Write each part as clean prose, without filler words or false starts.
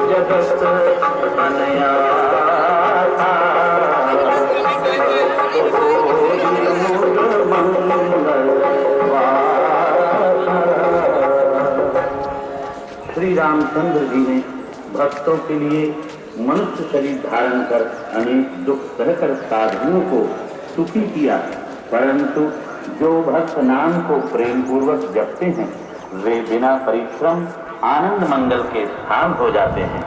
जगत अनयासा श्री रामचंद्र जी ने भक्तों के लिए मनुष्य शरीर धारण कर अनेक दुख सहकर साधुओं को सुखी किया, परंतु जो भक्त नाम को प्रेम पूर्वक जपते हैं वे बिना परिश्रम आनंद मंगल के स्थान हो जाते हैं।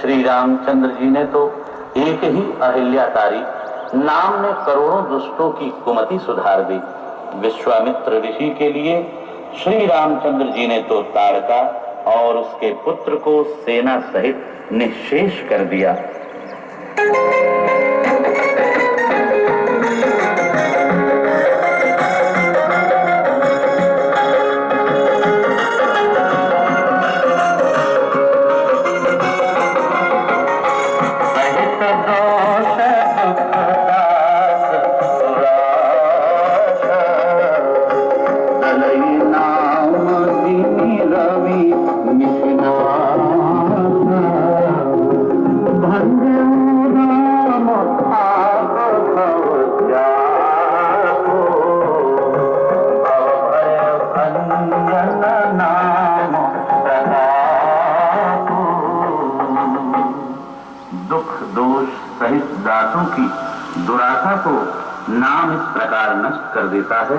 श्री रामचंद्र जी ने तो एक ही अहिल्या तारी नाम ने करोड़ों दुष्टों की कुमति सुधार दी। विश्वामित्र ऋषि के लिए श्री रामचंद्र जी ने तो ताड़का और उसके पुत्र को सेना सहित निःशेष कर दिया। दुराशा को नाम इस प्रकार नष्ट कर देता है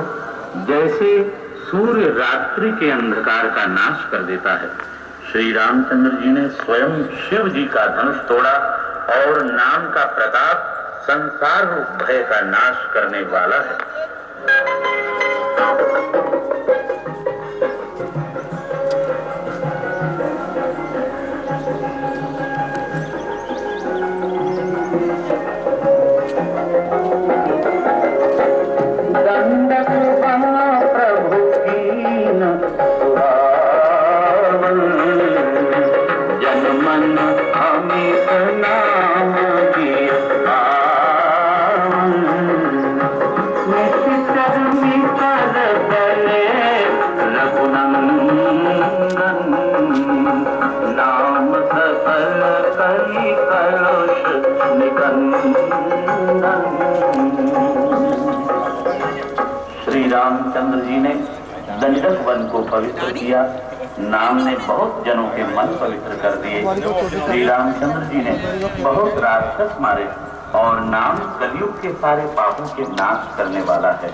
जैसे सूर्य रात्रि के अंधकार का नाश कर देता है। श्री रामचंद्र जी ने स्वयं शिव जी का धनुष तोड़ा और नाम का प्रताप संसार रूप भय का नाश करने वाला है। श्री रामचंद्र जी ने दंडक वन को पवित्र किया। नाम ने बहुत जनों के मन पवित्र कर दिए। श्री रामचंद्र जी ने बहुत राक्षस मारे और नाम कलयुग के सारे पापों के नाश करने वाला है।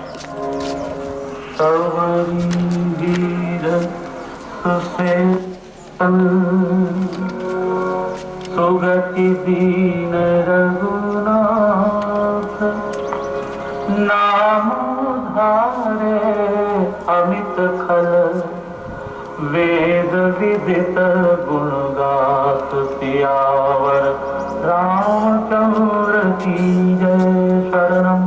सुगति दीन रघुनाथ नाम धारे अमित खल वेद विदित गुण गात सियावर रामचंद्र की जय शरणम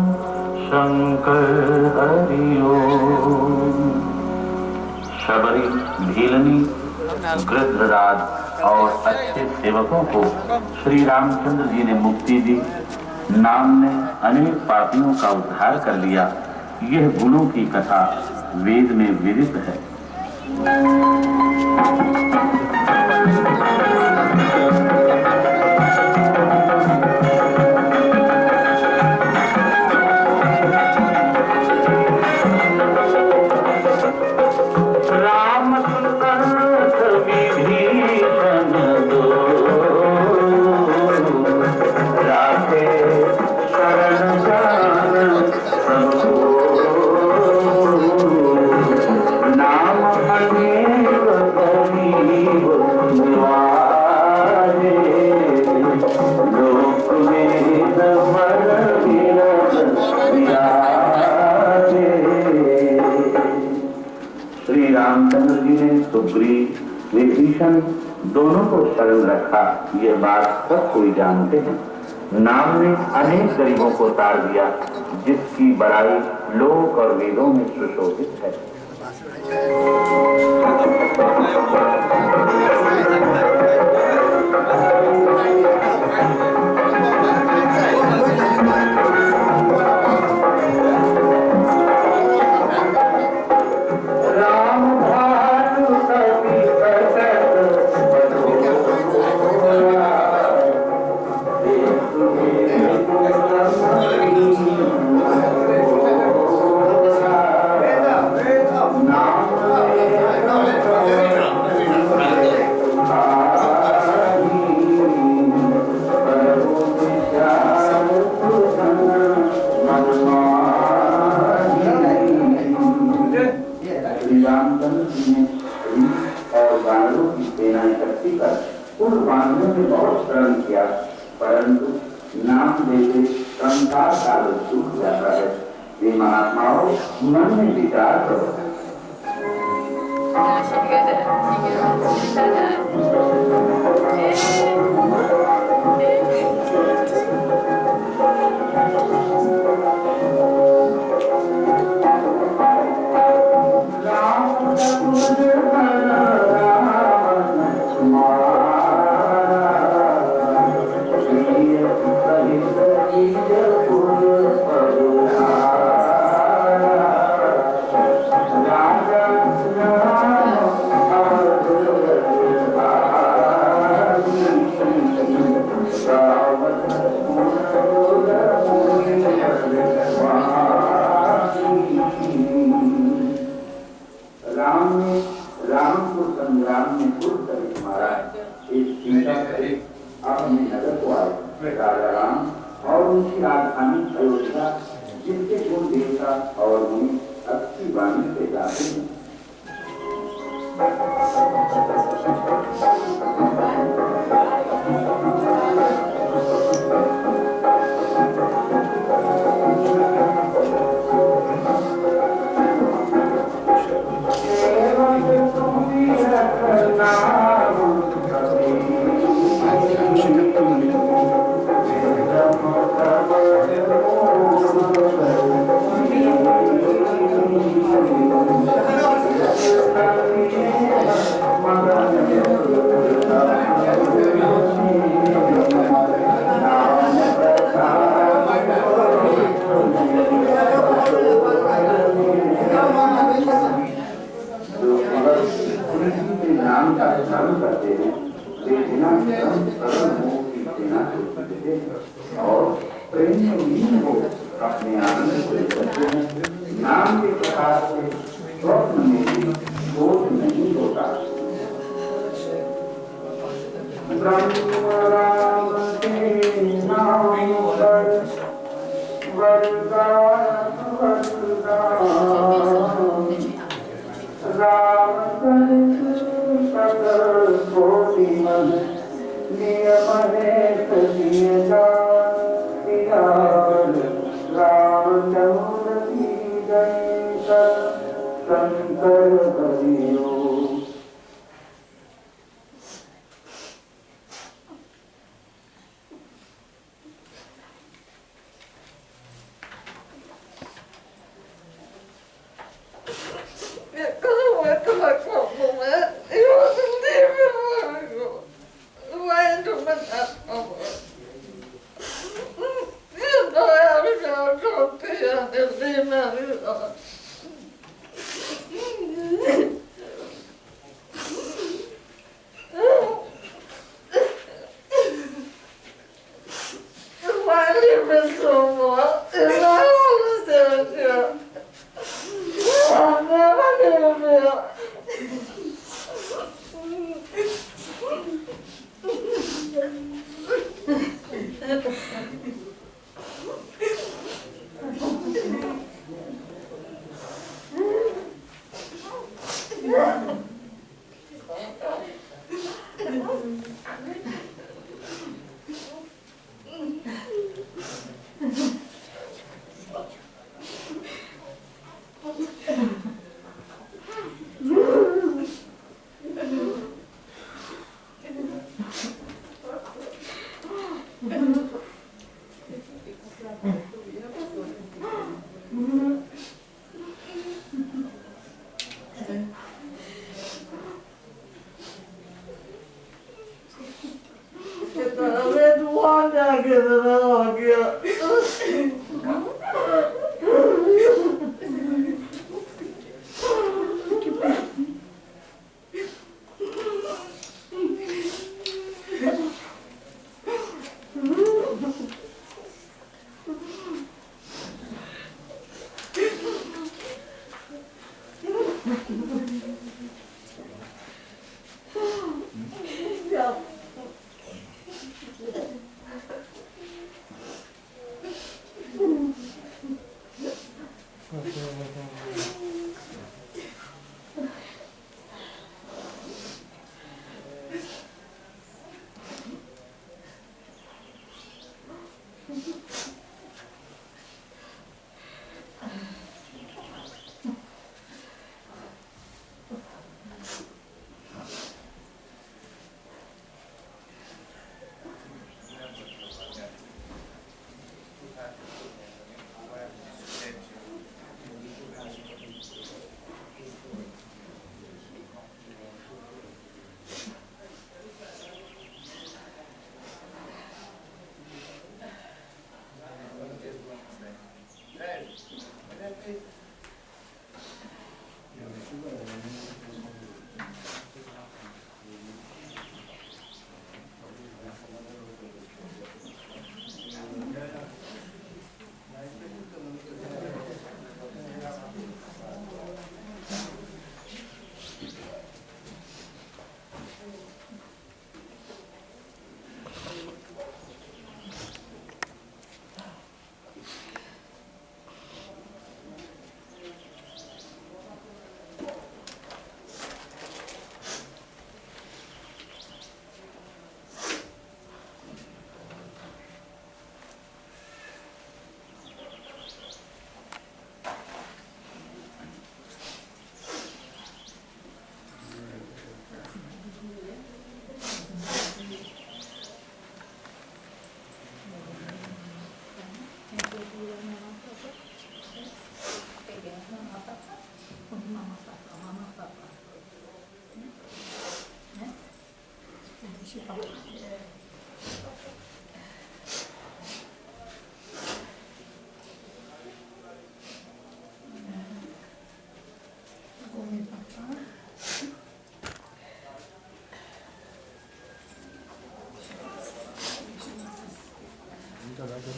शंकर हरि ओम। शबरी, भीलनी, गृध्रराज और अच्छे सेवकों को श्री रामचंद्र जी ने मुक्ति दी। नाम ने अनेक पापियों का उद्धार कर लिया। यह गुणों की कथा वेद में विदित है। श्री रामचंद्र जी ने सुग्रीव विभीषण दोनों को शरण रखा, ये बात सब कोई जानते हैं। नाम ने अनेक गरीबों को तार दिया, जिसकी बड़ाई लोक और वेदों में सुशोभित है।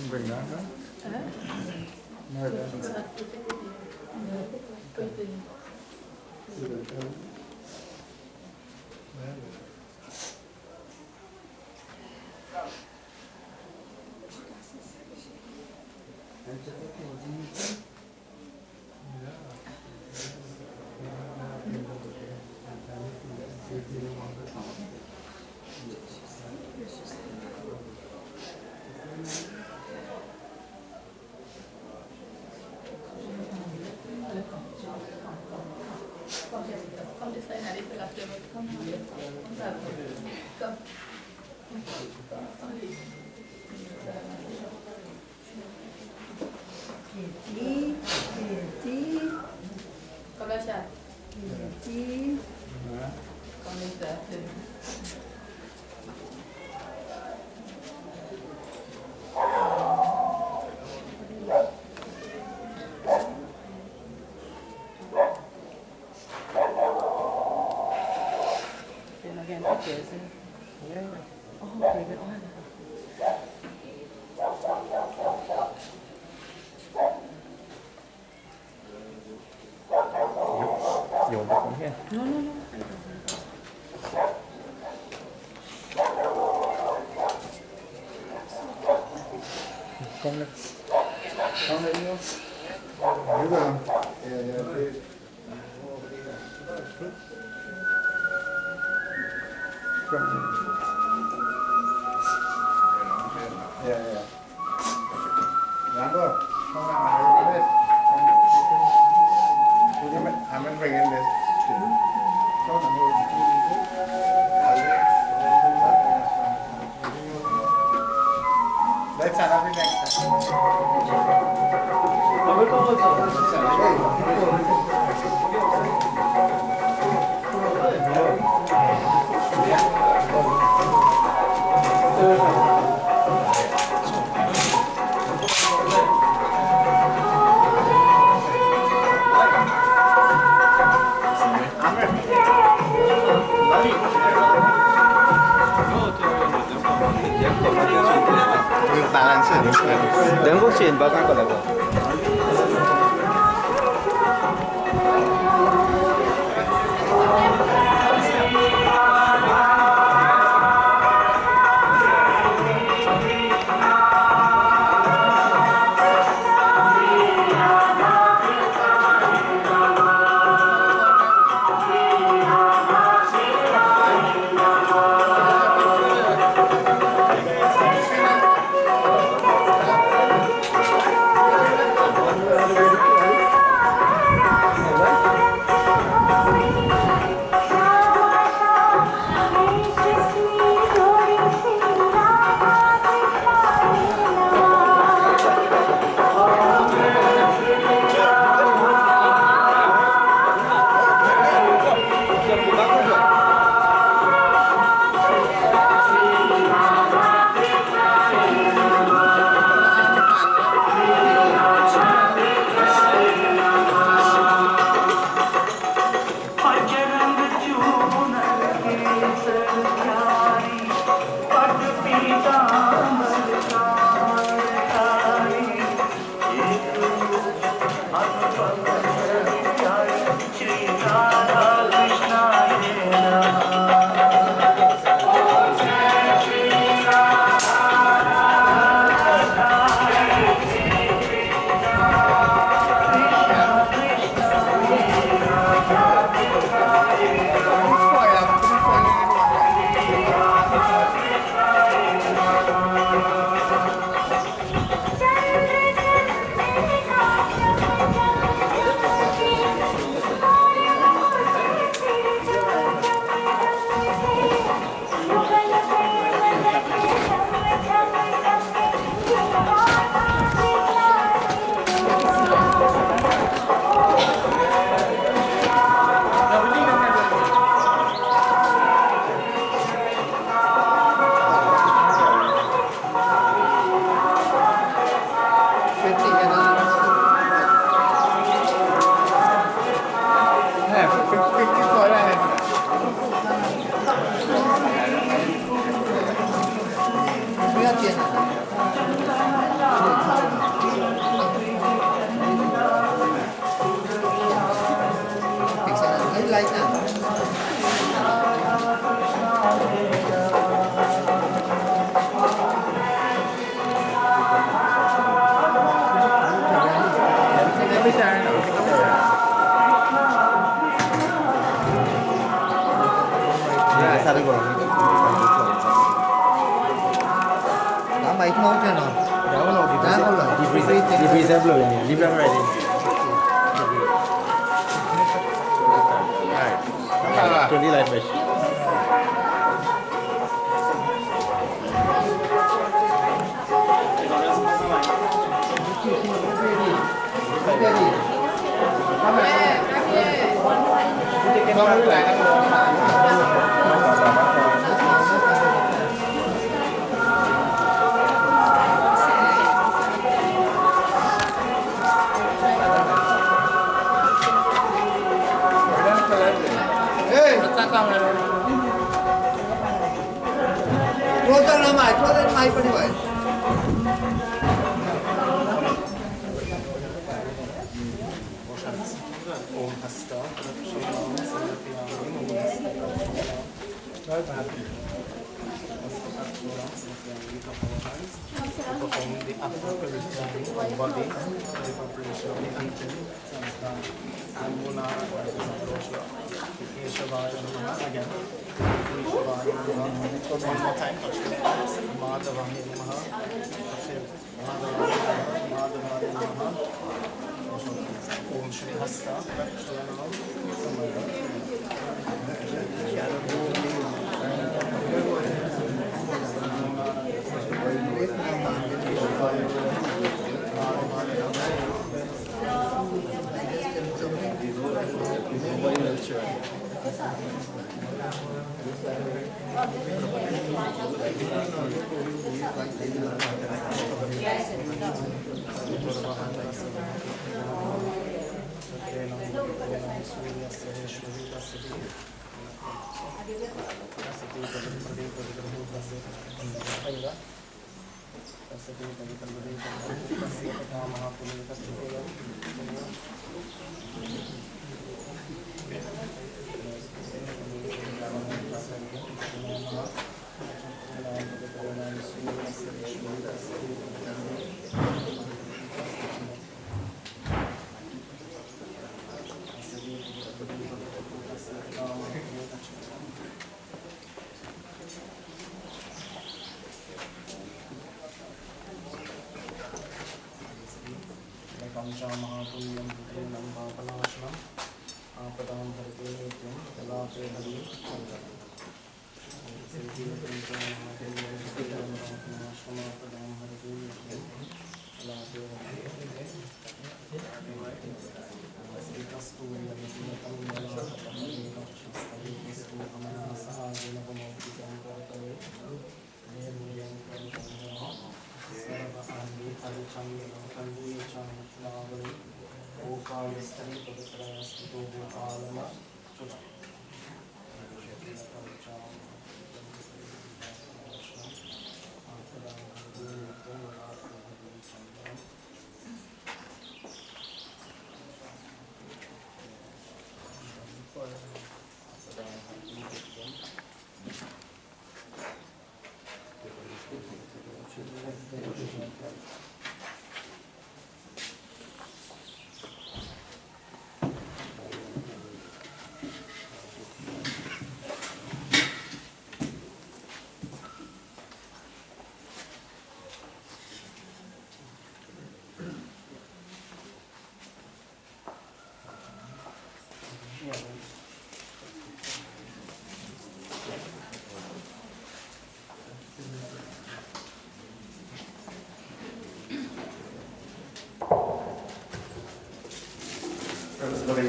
Bring that, huh? No, that's You'll come here. No, no, no. Come lên. Come lên nhau. Nhớ rồi. Yeah. Done rồi. Không nào này. I'm going to bring in this. Let's have every next time. දැන් කොච්චෙන් බකන් කළා.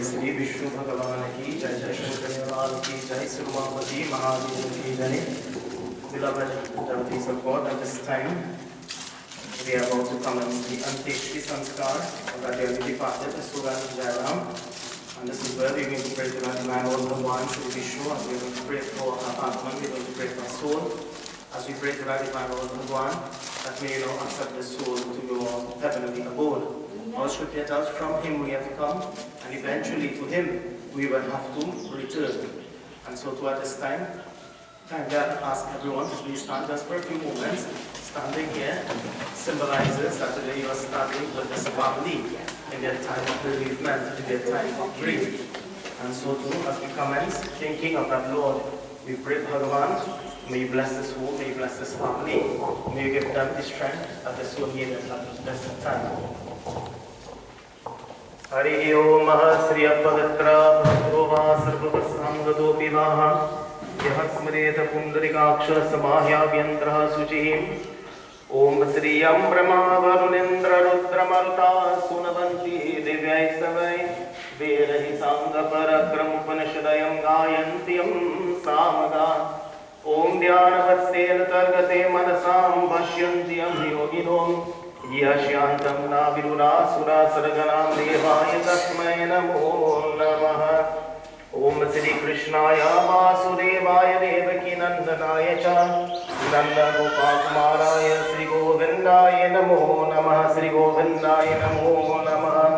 श्री विष्णु भगवान की जय, जय शंकर की जय, सुरमावती महादेव की जय. Beloved devotees of God, at this time we are about to commence the Anteshti Sanskar of our dearly departed Soogan Jairam, and this is where we are going to pray to our divine Lord Bhagwan Sri Vishnu, and we are going to pray for our Atman, we are going to pray for our soul, as we pray to our divine Lord Bhagwan, that may accept the soul to your heavenly abode. All Scripture tells from Him we have come, and eventually to Him we will have to return. And so to at this time, I ask everyone to please stand just for a few moments. Standing here symbolizes that today you are standing with this family in their time of bereavement, in their time of grief. And so too, as we commence thinking of that Lord, we pray Bhagavan, may you bless this home, may you bless this family, may you give them the strength that they so need at this time. Hari Om Mahasri Apavitra Bhagava Sarvasangado Vivaha Yahasmreta Pundarikaksha Samahya Vyantraha Suchihim Om Sriyam Brahma Varunendra Rudra Maruta Sunavanti Divyai Savai Verahi Sangha Parakram Upanishadayam Gayantiyam Samada Om Dhyanavatsen Targate Manasam Vashyantiyam Yoginom Yashyantam Navirura Sura Sarganam Devaya Tasmai Namo Namaha Om Sri Krishnaya Vasudevaya Devaki Nandanaya Cha Nanda Gopakumaraya Sri Govindaya Namo Namaha Sri Govindaya Namo Namaha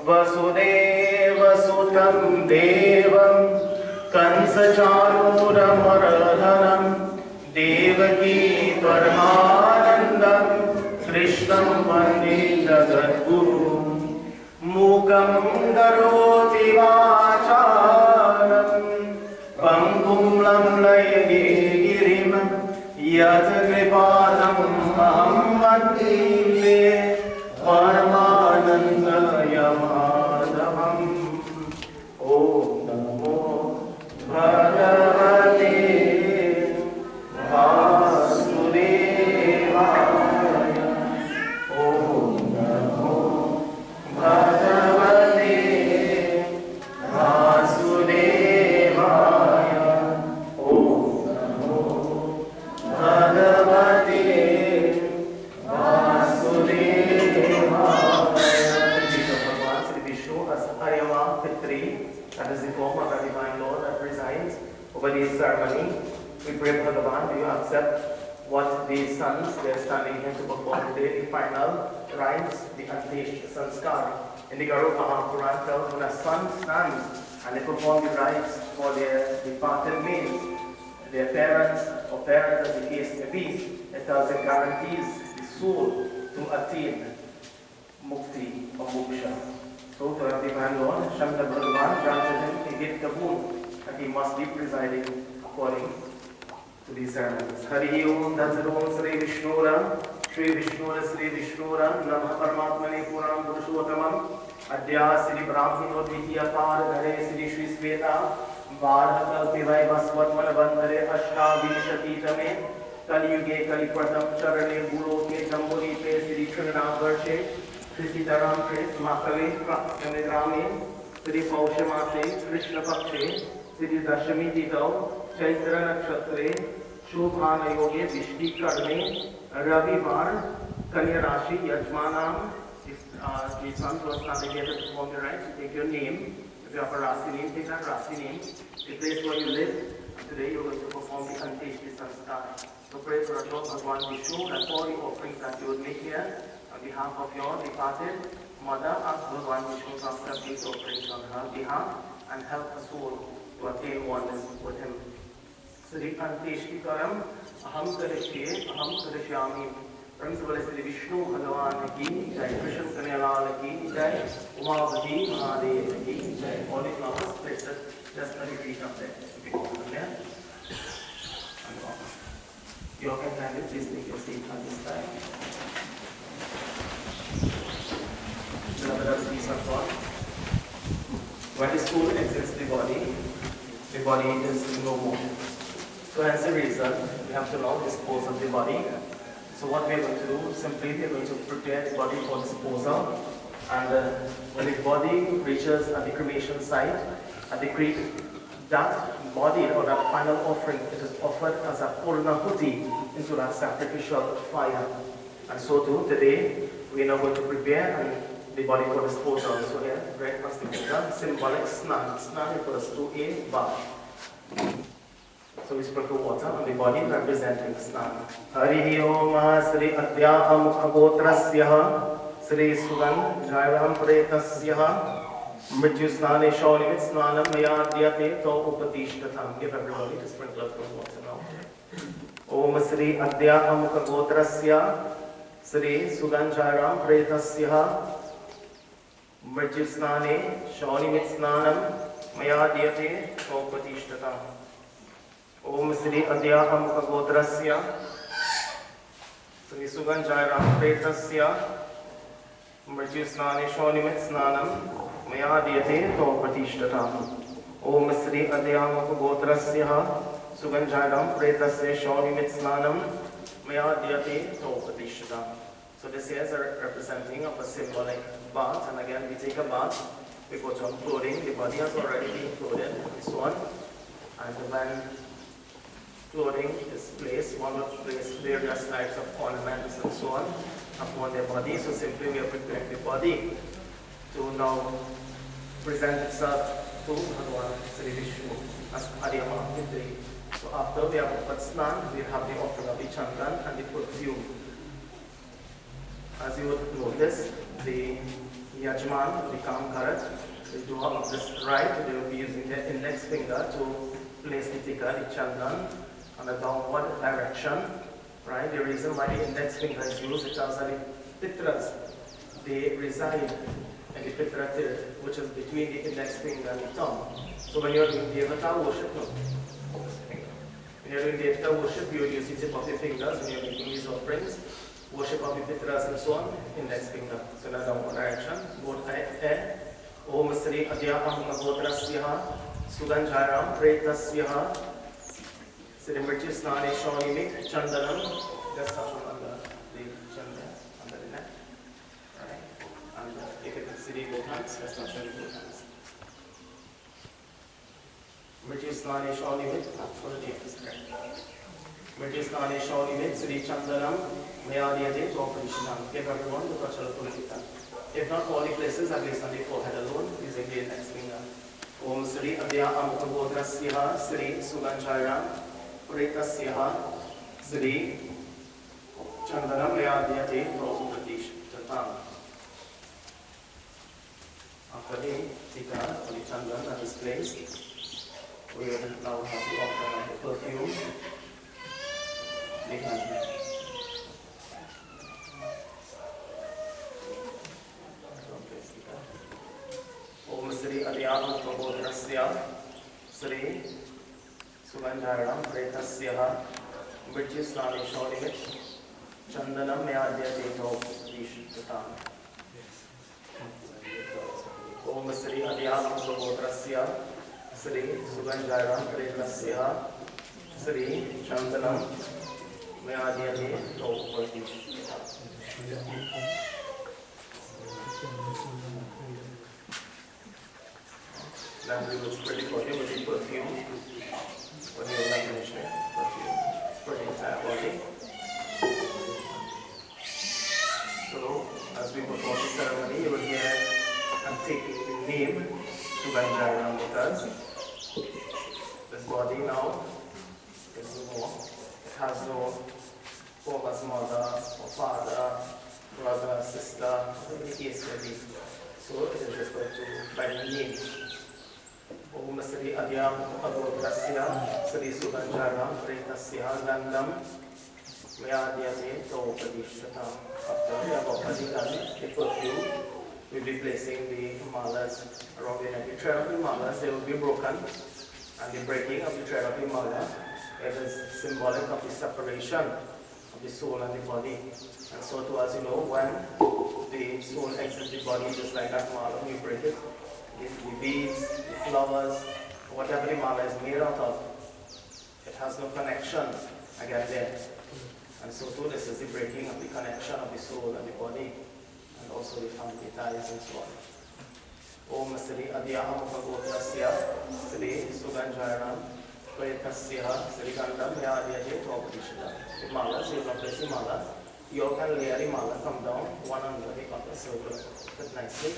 Vasudeva Sutam Devam Kansacharura Maradhanam Devaki Paramanandam Krishnam Vande Jagadguru Mukam Daroti Vacharam Pangum Lamlayani Girim Yat Kripadam Aham Vande Paramananda Yamadhavam Om Namo Bhagavate ceremony. We pray Bhagavan, do you accept what these sons, they're standing here to perform the final rites, the Antesh Sanskar. In the Garuda Mahapuran tells when a son stands and they perform the rites for their departed maids, their parents or parents as the case may be, it tells it guarantees the soul to attain mukti or moksha. So to have the man Lord, Shankar Bhagavan granted him a gift of boon that he must be presiding according to these ceremonies. Hari Om Tatsarom Sri Vishnuram Sri Vishnuram Namah Paramatmane Puram Purushottamam Adya Sri Brahmino Dvitiya Paradhare Sri Shri Sveta Varhakal Pivai Vasvatmana Bandhare Ashtavishatitame Kali Yuge Kali Pratam Charane Guloke Jamburipe Sri Krishna Varshe Sri Sitaram Krit Macaulay Rame Sri Paushamase Krishna Pakshe Sri Dashami Titau Chaitra Nakshatre Shubhana Yoge Vishdi Karne Ravivar Kanya Rashi Yajmanam. If the sons were standing here to perform the rites, you take your name. If you have a Rasi name, take that Rasi name. The place where you live. Today you are going to perform the Antesh Sanskar. So pray for Lord Bhagwan Vishnu that all the offerings that you would make here on behalf of your departed mother, ask Bhagwan Vishnu to accept these offerings on her behalf and help us all to attain oneness with him. Sri Antesh Karam Aham Karishyami. Principal Sri Vishnu Bhagavan ki Jai, Krishna Kanyalal ki Jai, Umavati Mahadev ki Jai. All the flowers placed just a feet up there. You all can kindly please take your seat at this time. Beloved peace of God. When the soul exits the body is no more. So hence the reason we have to now dispose of the body. So what we are going to do, simply we are going to prepare the body for disposal, and when the body reaches at the cremation site, at the creek, that body or that final offering, it is offered as a purnahuti into that sacrificial fire. And so too, today, we are now going to prepare the body for disposal. So here, right past the finger, symbolic snan. Snan refers to a bath. So we sprinkle water on the body representing snan. Hari Om Sri Adyaham Agotrasya Sri Soogan Jairam Pretasya Mrityu Snane Shaunimit Snanam Mayadhyate To Upadishtatam. Give everybody to sprinkle up the water now. Om Sri Adyaham Agotrasya Sri Soogan Jairam Pretasya Mrityu Snane Shaunimit Snanam Mayadhyate To Upadishtatam. Om Sri Adyaham Agotrasya Sri Soogan Jairam Pretasya Mrityu Snane Shaunimit Snanam Mayadhyate To Upadishtatam. Om Sri Adyaham Agotrasya Soogan Jairam Pretasya Shaunimit Snanam Mayadhyate To Upadishtatam. So this here is a representing of a symbolic bath, and again we take a bath, we put on clothing, the body has already been clothed and so on, and when clothing is placed, one will place various types of ornaments and so on upon their body. So simply we are preparing the body to now present itself to Bhagwan Sri Vishnu as Ariyama Pitri. So after we have put snan, we have the offering of the chandan and the perfume. As you would notice, the Yajman, the Kamkarat, the doer of this rite, they will be using their index finger to place the tikka, the chandan, on the downward direction, right? The reason why the index finger is used is because the pitras, they reside in the pitra tir, which is between the index finger and the thumb. So when you're doing Devata worship, when you're doing Devata worship, you will use the tip of your fingers when you're making these offerings, worship of the pitras and so on, index finger. So in the downward direction, both air. Om Sri Adyaham Agotrasya Soogan Jairam Pretasya Sri Mrityu Snane Shaunimit Chandanam. Just touch on the chandan under the neck. Right? And if it is Sri both hands, just touch on both hands. Mrityu Snane Shaunimit, for the name is correct. Mrityu Snane Shaunimit Sri Chandanam Mayadhyate To Upadishtatam. Give everyone the touch of the if not all the places, at least on the forehead alone, using the index finger. Om Sri Adyaham Agotrasya Sri Soogan Jairam Pretasya Sri Chandanam Yadhyate Prabhupratish Tatam. After the Tika or the Chandan that is placed, we will now have the offering of the perfume. The candle. Om Sri Adhyam Prabodhrasya Sri Soogan Jairam Pretasya British Snani Shorimit Chandanam Yadhyate Prabhupratish Tatam. Om Sri Adhyam Prabodhrasya Sri Soogan Jairam Pretasya Sri Chandanam Yadhyate Prabhupratish Tatam. Now we will spread it for you with the perfume. When you have finished it, perfume. Spread the entire body. So, as we perform the ceremony, you will hear and take the name Soogan Jairam with us. This body now is no more. It has no form as mother or father, brother, sister, whatever the case may be. So, it is referred to by the name. Om Sri Adhyam Prabodhrasya Sri Soogan Jairam Pretasya Gandham Yadhyate Prabhupratish Tatam. After we have already done the perfume, we will be placing the malas around the neck. The thread of the malas, they will be broken, and the breaking of the thread of the mala, it is symbolic of the separation of the soul and the body. And so too, as you know, when the soul exits the body, just like that mala, we break it. The beads, the flowers, whatever the mala is made out of, it has no connection again there. And so too, this is the breaking of the connection of the soul and the body, and also the family ties and so on. Om Sri Adhyam Prabodhrasya Sri Soogan Jairam Pretasya Sri Gandham Yadhyate Prabhupratish Tatam. The malas, you will not place the malas. You can layer the mala, come down one under the upper circle, fit nicely.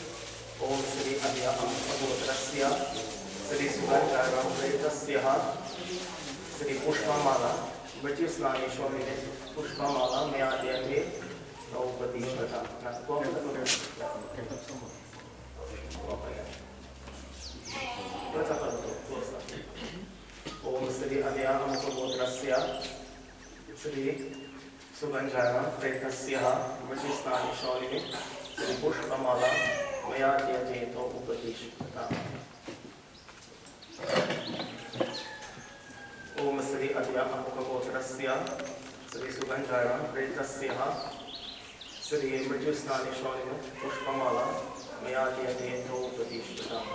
Om Sri Adhyam Prabodhrasya Sri Soogan Jairam Pretasya Sri Pushpa Mala British Snani Shorimit Pushpa Mala Yadhyate Prabhupratish Tatam. Om Sri Adhyam Prabodhrasya Sri Soogan Jairam Pretasya British Snani Shorimit Sri Pushpa Mala Yadhyate Prabhupratish Tatam. Om Sri Adhyam Prabodhrasya Sri Soogan Jairam Pretasya Sri British Snani Shorimit Pushpa Mala Yadhyate Prabhupratish Tatam.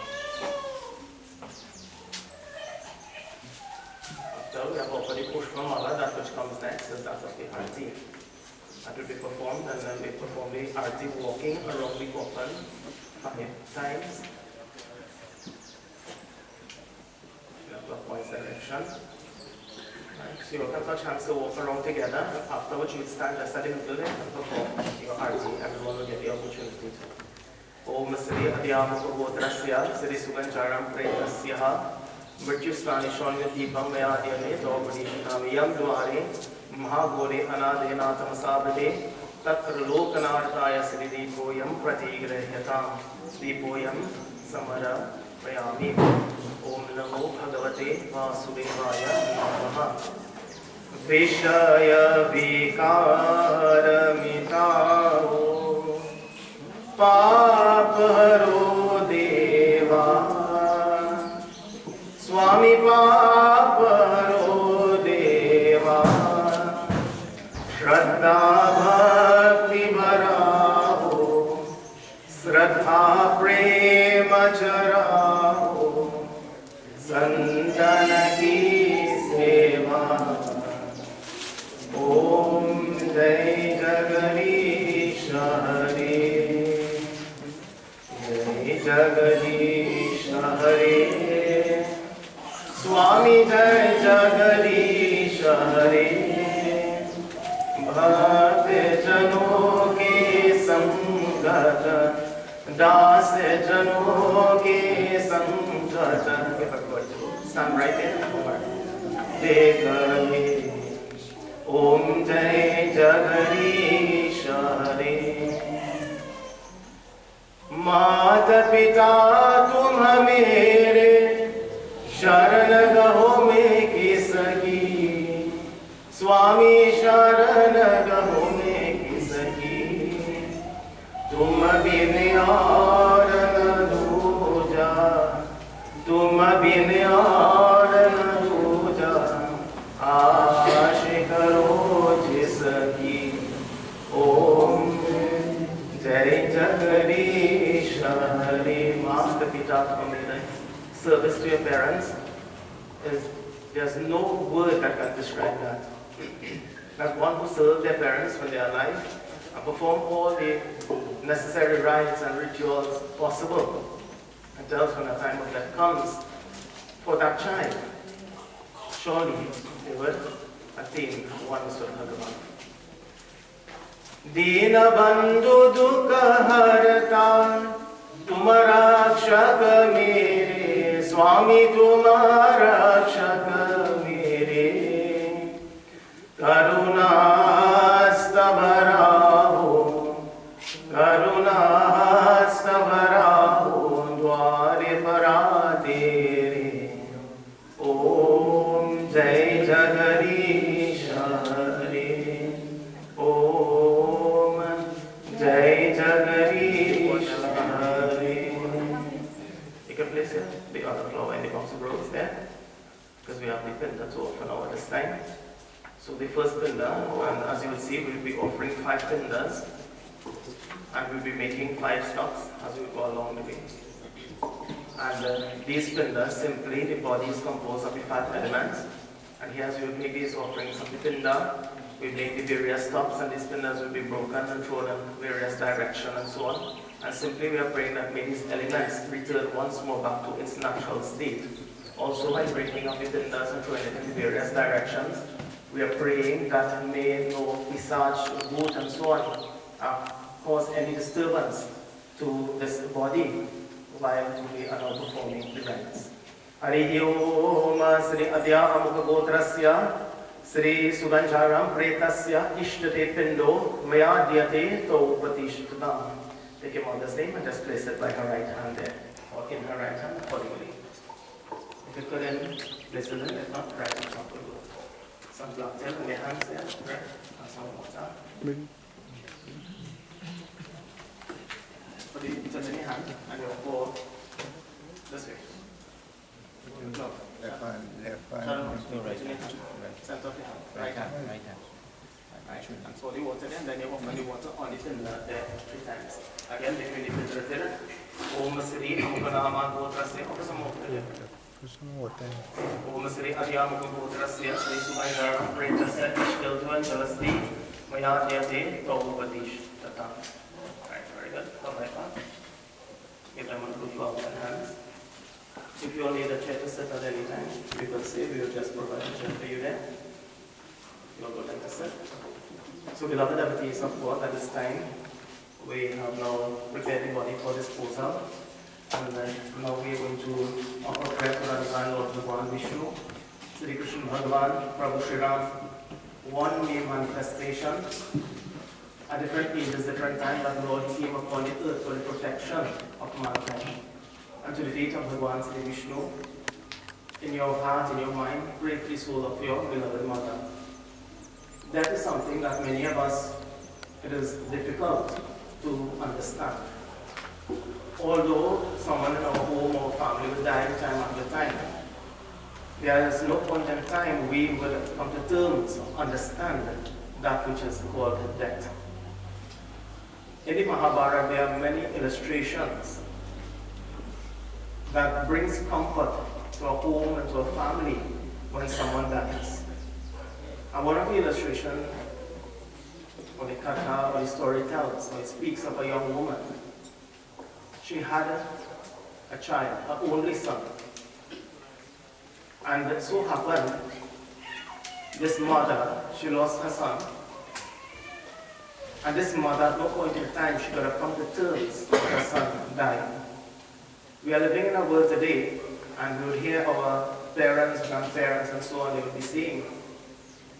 After we have offered the Pushpa Mala, that which comes next is that of the Arti. That will be performed, and then we perform the Arti walking around the Gopan 5 times in a clockwise direction. Right. So you have a chance to walk around together. Afterwards, you will stand just at the middle and perform your Arti. Everyone will get the opportunity to. Om Sri Adhyam Prabodhrasya Sri Soogan Jairam Pretasya Mrityu Snani Shorimit Deepam Yadhyate Prabhupratish Tatam. Yam Dware Mahagore Anadhenatama Sabhate Tatra Lokanarthaya Sri Deepoyam Pratigrahyatam Deepoyam Samara Prayami. Om Namo Bhagavate Vasudevaya Namaha. Vishaya Vikaramitaho Paparo Deva Swami Paparo Deva Shraddha Bhakti Baraho Shraddha Prema Charaho Santana Ki Seva. Om Jai Jagadish Hare Jai Jagadish Hare Swami Jai Jagadish Hare Bhakti Jano Ke Sangat Das Jano Ke Sangat. Stand right there. Dekhe ओम जय जगदीश हरे। माता पिता तुम मेरे शरण गहो में किसकी, स्वामी शरण गहो में किसकी, तुम बिन और न दूजा, तुम बिन और न दूजा, आश करो जिसकी। ओम जय जगदीश हरे। माता पिता तुम मेरे, service to your parents is, there's no word that can describe that. That one who serves their parents when they are alive and perform all the necessary rites and rituals possible until when the time of death comes for that child, surely they will attain oneness with Bhagavan. दीन बंधु दुख हरता तुम रक्षक मेरे, स्वामी तुम रक्षक मेरे, करुणास्तव राहो, करुणास्तव राहो, द्वारे परा तेरे। ओम जय जगदीश हरे। ओम जय जगदीश हरे। You can place the other flower in the box of roses there, because we have the pinda to offer now at this time. So the first pinda, and as you will see, we'll be offering 5 pindas, and we'll be making 5 stocks as we go along the way. And these pindas, simply the body is composed of the 5 elements, and here as we will make these offerings of the pinda, we make the various stocks, and these pindas will be broken and thrown in various directions and so on. And simply we are praying that may these elements return once more back to its natural state. Also by breaking up the pindas and throwing it in the various directions, we are praying that may no pisach, boot and so on cause any disturbance to this body while we are now performing the rites. Harihi Om Sri Adya Amukha Gotrasya Sri Soogan Jairam Pretasya Ishtate Pindo Maya Dhyate Tau Patishtanam. Take your mother's name and just place it by her right hand there, or in her right hand accordingly. If you could then place it in, if not, write it up. Some blood gel in your hands there, right? And some water. Put it in your hand and you'll pour this way. No. Left hand. Center of your hand. Right hand. Right. And pour the water there, and then you open the water on it in there 3 times. Again, between the filter. Om Sri Amukanama Gotrasya. Okay, some water there. Om Sri Adhyamukha Gotrasya Sri Soogan Jairam Pretasya Ishtiltuan Jalasti Maya Dhyate Tau Patishtanam. Right, very good. Come right back. Give them a good open hands. If you all need a chair to sit at any time, we will say we will just provide a chair for you there. You will go down to sit. So beloved devotees of God, at this time, we have now prepared the body for disposal. And now we are going to offer prayer to our divine Lord Bhagavan Vishnu, Sri Krishna Bhagavan, Prabhu Shri Ram, one name manifestation. At different ages, different times, that Lord came upon the earth for the protection of mankind. And to the feet of Bhagavan Sri Vishnu, in your heart, in your mind, pray for the soul of your beloved mother. That is something that many of us, it is difficult to understand. Although someone in our home or family will die time after time, there is no point in time we will come to terms or understand that which is called death. In the Mahabharata, there are many illustrations that brings comfort to a home and to a family when someone dies. And one of the illustrations, or the katha, or the story tells, or it speaks of a young woman. She had a child, her only son. And it so happened, this mother, she lost her son. And this mother, at no point in time, she could have come to terms with her son dying. We are living in a world today, and we would hear our parents, grandparents, and so on, they would be saying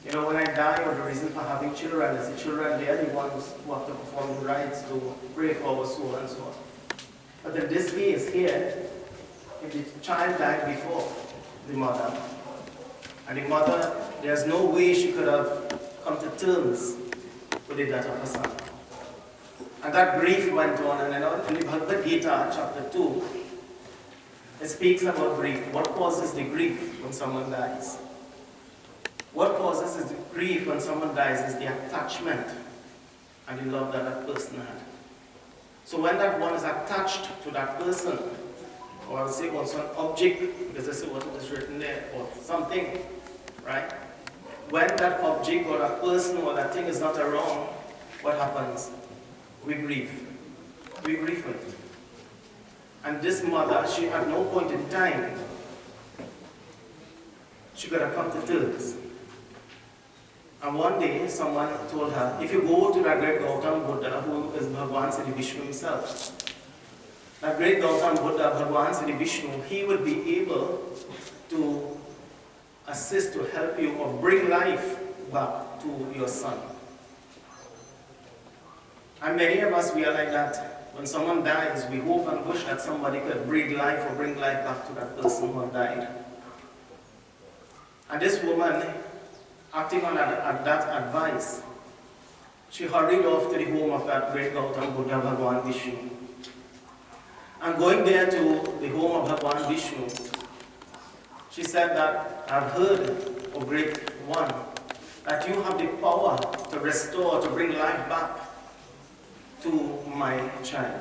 You know, when I die, or the reason for having children is the children, they are the ones who have to perform the rites to pray for our soul and so on. But in this case here, if the child died before the mother, and the mother, there's no way she could have come to terms with the death of her son. And that grief went on, and in the Bhagavad Gita, chapter 2, it speaks about grief. What causes the grief when someone dies? What causes the grief when someone dies is the attachment and the love that that person had. So when that one is attached to that person, or I would say also an object, because this is what is written there, or something, right? When that object or that person or that thing is not around, what happens? We grieve. We grieve with it. And this mother, she at no point in time, she could have come to terms. And one day, someone told her, if you go to that great Gautam Buddha, who is Bhagavan Siddhi Vishnu himself, that great Gautam Buddha, Bhagavan Siddhi Vishnu, he would be able to assist, to help you, or bring life back to your son. And many of us, we are like that. When someone dies, we hope and wish that somebody could breathe life or bring life back to that person who had died. And this woman, acting on that advice, she hurried off to the home of that great Gautam Buddha, Bhagavan Vishnu. And going there to the home of Bhagavan Vishnu, she said that, I've heard, O great one, that you have the power to restore, to bring life back to my child.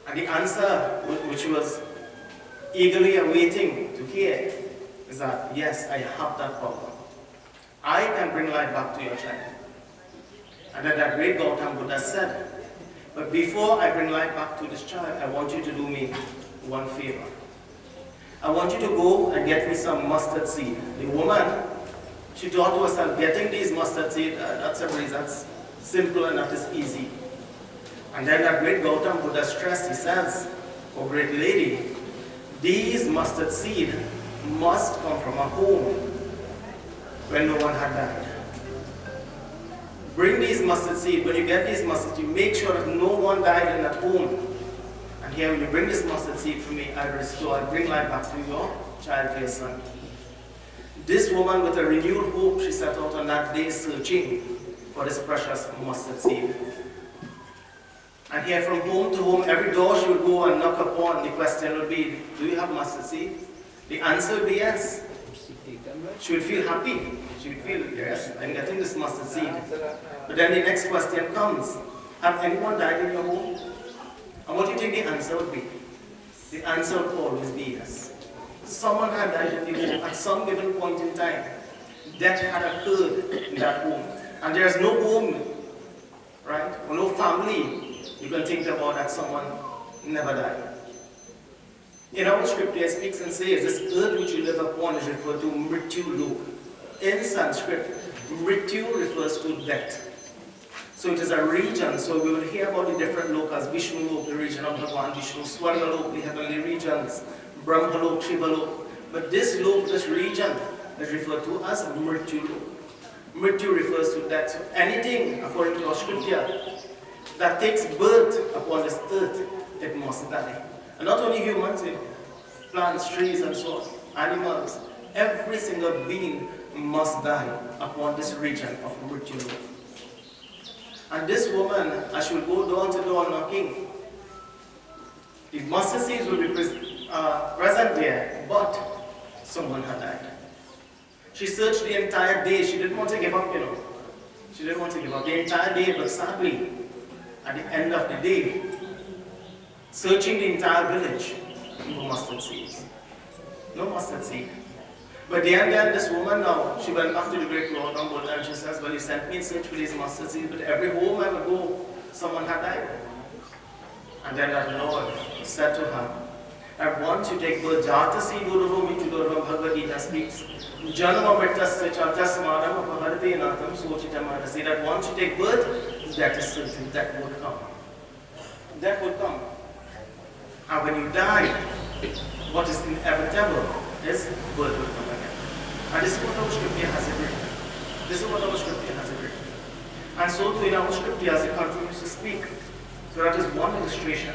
And the answer, which she was eagerly awaiting to hear, is that, yes, I have that power. I can bring life back to your child. And then that great Gautam Buddha said, but before I bring life back to this child, I want you to do me one favor. I want you to go and get me some mustard seed. The woman, she thought to herself, getting these mustard seed, that's simple and that is easy. And then that great Gautam Buddha stressed, he says, oh great lady, these mustard seed must come from a home when no one had died. Bring these mustard seed. When you get these mustard seed, make sure that no one died in that home. And here, when you bring this mustard seed for me, I restore, I bring life back to your child, to your son. This woman, with a renewed hope, she set out on that day searching for this precious mustard seed. And here, from home to home, every door she would go and knock upon, the question would be, do you have mustard seed? The answer would be yes. She would feel happy. She would feel, yes, I'm getting this mustard seed. But then the next question comes, have anyone died in your home? And what do you think the answer would be? The answer would always be yes. Someone had died in the home at some given point in time. Death had occurred in that home. And there is no home, right? Or no family you can think about that someone never died. In our scripture, it speaks and says, this earth which you live upon is referred to Mrityu Lok. In Sanskrit, Mrityu refers to death. So it is a region. So we will hear about the different lokas. Vishnu Lok, the region of Bhagavan Vishnu. Swarga Lok, the heavenly regions. Brahma Lok, Shiva Lok. But this Lok, this region, is referred to as Mrityu Lok. Mrityu refers to death. So anything, according to our scripture, that takes birth upon this earth, it must die. And not only humans, plants, trees, and so on, animals, every single being must die upon this region of Mrityu Lok. And this woman, as she will go door to door knocking, the mustard seeds will be present there, but someone had died. She searched the entire day. She didn't want to give up, She didn't want to give up the entire day, but sadly, at the end of the day, searching the entire village, no mustard seeds. No mustard seed. But then this woman now, she went back to the great Lord on Buddha and she says, well, you sent me in search for these mustard seeds, but every home I would go, someone had died. And then that Lord said to her, at once you take birth, Jatasi Guruvam Ituduram Bhagavad Gita speaks, Janama Mritasya Chatasmaram Apaharate Natham Sochitamarasi, that once you take birth, that is certain, that would come. That would come. And when you die, what is inevitable is birth will come again. And this is what our scripture has it written. This is what our scripture has it written. And so too in our scripture as it continues to speak. So that is one illustration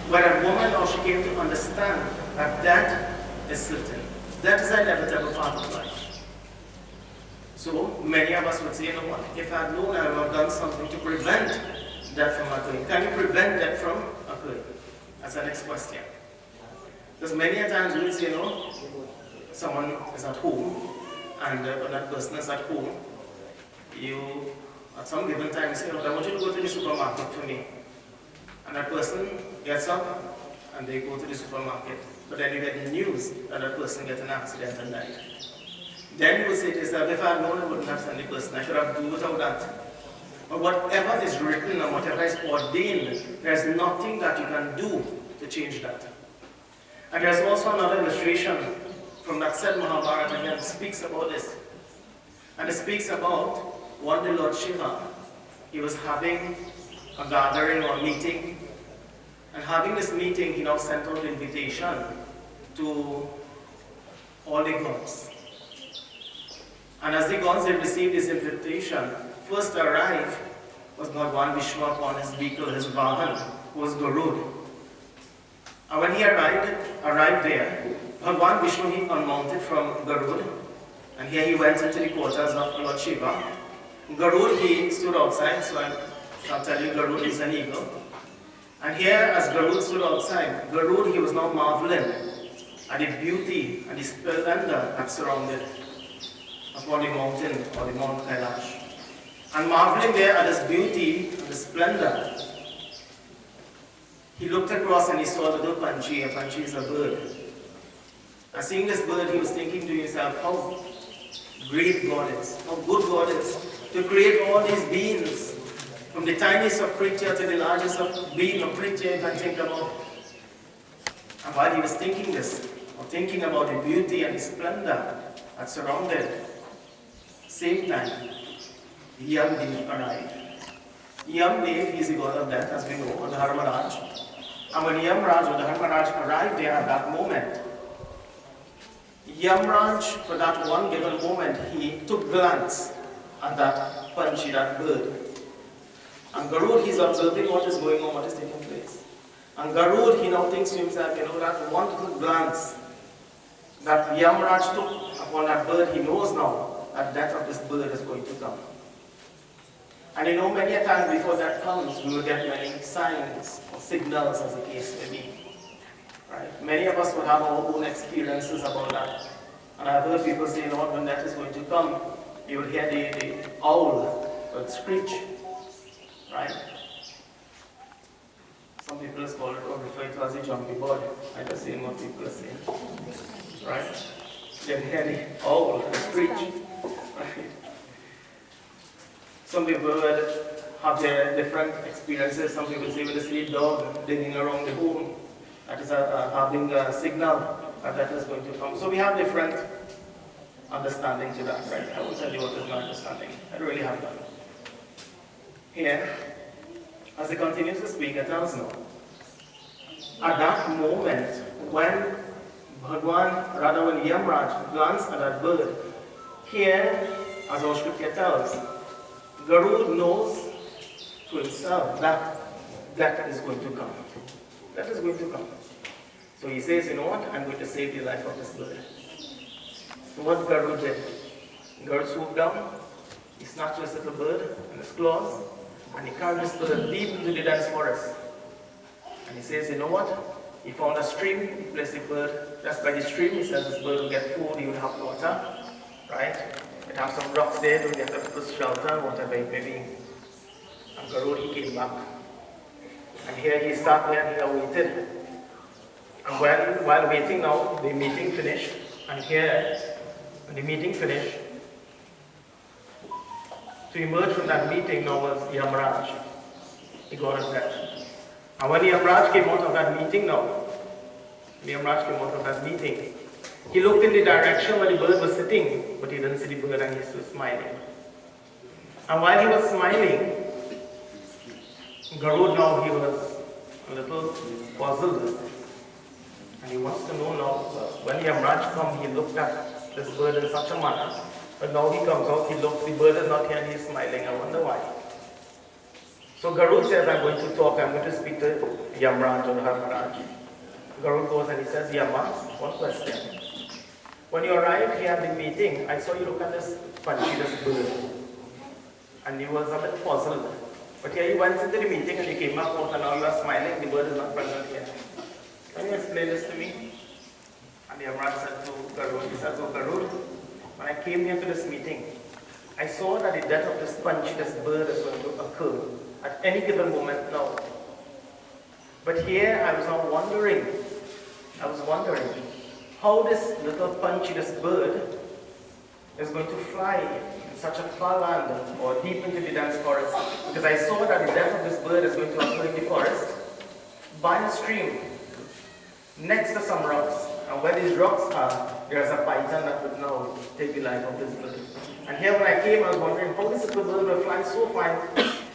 where a woman now she came to understand that death is certain. That is an inevitable part of life. So many of us would say, you know what, if I had known I would have done something to prevent death from occurring. Can you prevent death from occurring? That's the next question. Because many a times we would say, you know, someone is at home and when that person is at home, you at some given time you say, oh, I want you to go to the supermarket for me. And that person gets up and they go to the supermarket. But then you get the news that that person gets an accident and died. Then you will say to yourself, if I had known I wouldn't have sent the person, I should have done without that. But whatever is written and whatever is ordained, there's nothing that you can do to change that. And there's also another illustration from that said Mahabharata again speaks about this. And it speaks about one day Lord Shiva, he was having a gathering or a meeting. And having this meeting, he now sent out an invitation to all the gods. And as the gods had received this invitation, first to arrive was Bhagwan Vishnu upon his vehicle, his Vahan, who was Garud. And when he arrived there, Bhagwan Vishnu, he unmounted from Garud, and here he went into the quarters of Lord Shiva. Garud, he stood outside, so I'll tell you, Garud is an eagle. And here, as Garud stood outside, Garud, he was now marveling at the beauty and the splendor that surrounded upon the mountain or the Mount Kailash. And marveling there at this beauty and the splendor, he looked across and he saw a little Panchi. A Panchi is a bird. And seeing this bird, he was thinking to himself, how great God is, how good God is, to create all these beings, from the tiniest of creature to the largest of being or creature you can think about. And while he was thinking this, or thinking about the beauty and the splendor that surrounded, same time, Yamdev arrived. Yamdev is the god of death, as we know, or the Dharmaraj. And when Yamraj or the Dharmaraj arrived there at that moment, Yamraj, for that one given moment, he took glance at that Panchi, that bird. And Garud, he's observing what is going on, what is taking place. And Garud, he now thinks to himself, you know, that one little glance that Yamraj took upon that bird, he knows now that death of this bird is going to come. And you know, many a time before that comes, we will get many signs or signals, as the case may be. Right? Many of us will have our own experiences about that. And I've heard people say, you know, when that is going to come, you will hear the owl will screech. Right? Some people call it or refer to as a jumpy bird. I just saying what people are saying. Right? Then hear the owl screech. Right? Some people will have their different experiences. Some people say when they see a dog digging around the home, that is having a signal that is going to come. So we have different understanding to that, right? I will tell you what is my understanding. I don't really have that. Here, as he continues to speak, it tells now, at that moment, when Bhagwan, rather when Yamraj glanced at that bird, here, as our scripture tells, Garud knows to himself that that is going to come. That is going to come. So he says, you know what, I'm going to save the life of this bird. So what Garud did? Garud swooped down, he snatched this little bird in his claws, and he carried this bird deep into the dense forest. And he says, you know what? He found a stream, he placed the bird just by the stream. He says this bird will get food, he will have water, right? It has some rocks there to get a shelter, whatever it may be. And Garud, he came back. And here he sat there and he waited. And while waiting now, the meeting finished. And here, when the meeting finished, to emerge from that meeting now was Yamraj, the god of death. And when Yamraj came out of that meeting now, he looked in the direction where the bird was sitting, but he didn't see the bird and he was still smiling. And while he was smiling, Garud now, he was a little puzzled. And he wants to know now, when Yamraj come, he looked at this bird in such a manner. But now he comes out, he looks, the bird is not here and he's smiling. I wonder why. So Garud says, I'm going to talk, I'm going to speak to Yamraj or Dharmaraj. Garud goes and he says, Yama, one question. When you arrived here at the meeting, I saw you look at this punchy, this bird. And you was a bit puzzled. But here you went into the meeting and you came up out and now you are smiling, the bird is not present here. Can you explain this to me? And the Yamraj said to Garud, he says, oh Garud, when I came here to this meeting, I saw that the death of this punchy, this bird is going to occur at any given moment now. But here I was now wondering, how this little punchy, this bird, is going to fly in such a far land or deep into the dense forest. Because I saw that the death of this bird is going to occur in the forest by a stream next to some rocks. And where these rocks are, there's a python that would now take the life of this bird. And here when I came, I was wondering how this little bird will fly so far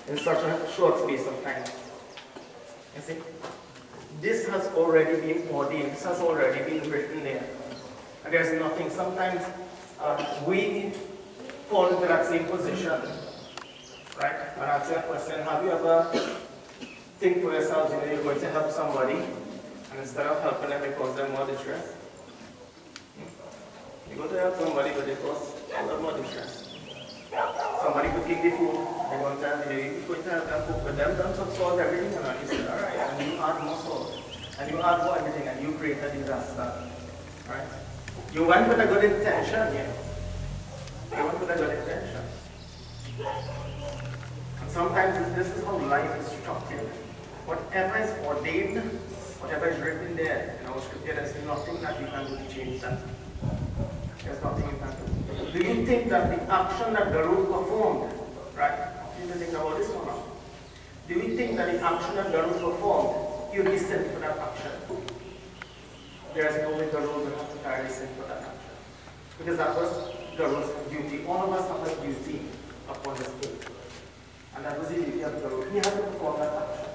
in such a short space of time. You see? This has already been ordained, this has already been written there. And there's nothing, sometimes we fall into that same position, right? And ask you a question, have you ever think for yourself, you're going to help somebody, and instead of helping them, it causes them more distress? You go to help somebody, but it causes a lot more distress. Somebody cooking the food, they want to tell you, you're going to help them cook, but them don't solve everything, and you say, all right, and you add more salt, and you add more everything, and you create a disaster, right? You went with a good intention, you went with a good intention. And sometimes this is how life is structured. Whatever is ordained, whatever is written there in our scripture, there's nothing that you can do to change that. There's nothing you can do. Do you think that the action that Garud performed, right? You think about this one now. Do you think that the action that Garud performed, you be sent for that action? There is no way Garud will have to carry sin for that action. Because that was Garud's duty. All of us have a duty upon this earth. And that was the duty of Garud. He had to perform that action.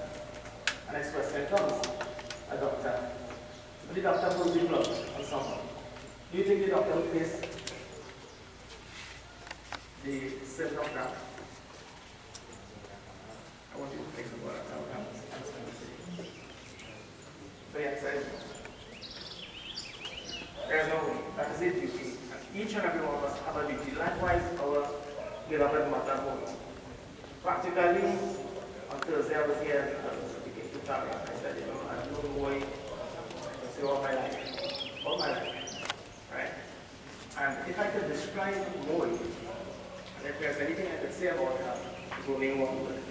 And next question comes, a doctor. The doctor puts the blood on someone. Do you think the doctor will face the sin of that? I want you to think about it. So he said, there is no way. That is his duty. And each and every one of us have a duty. Likewise, our beloved mother home. Practically, on Thursday I was here, I was speaking to Tara. I said, I've known Moy all my life. Right? And if I could describe Moy, and if there's anything I could say about her, it's only one word.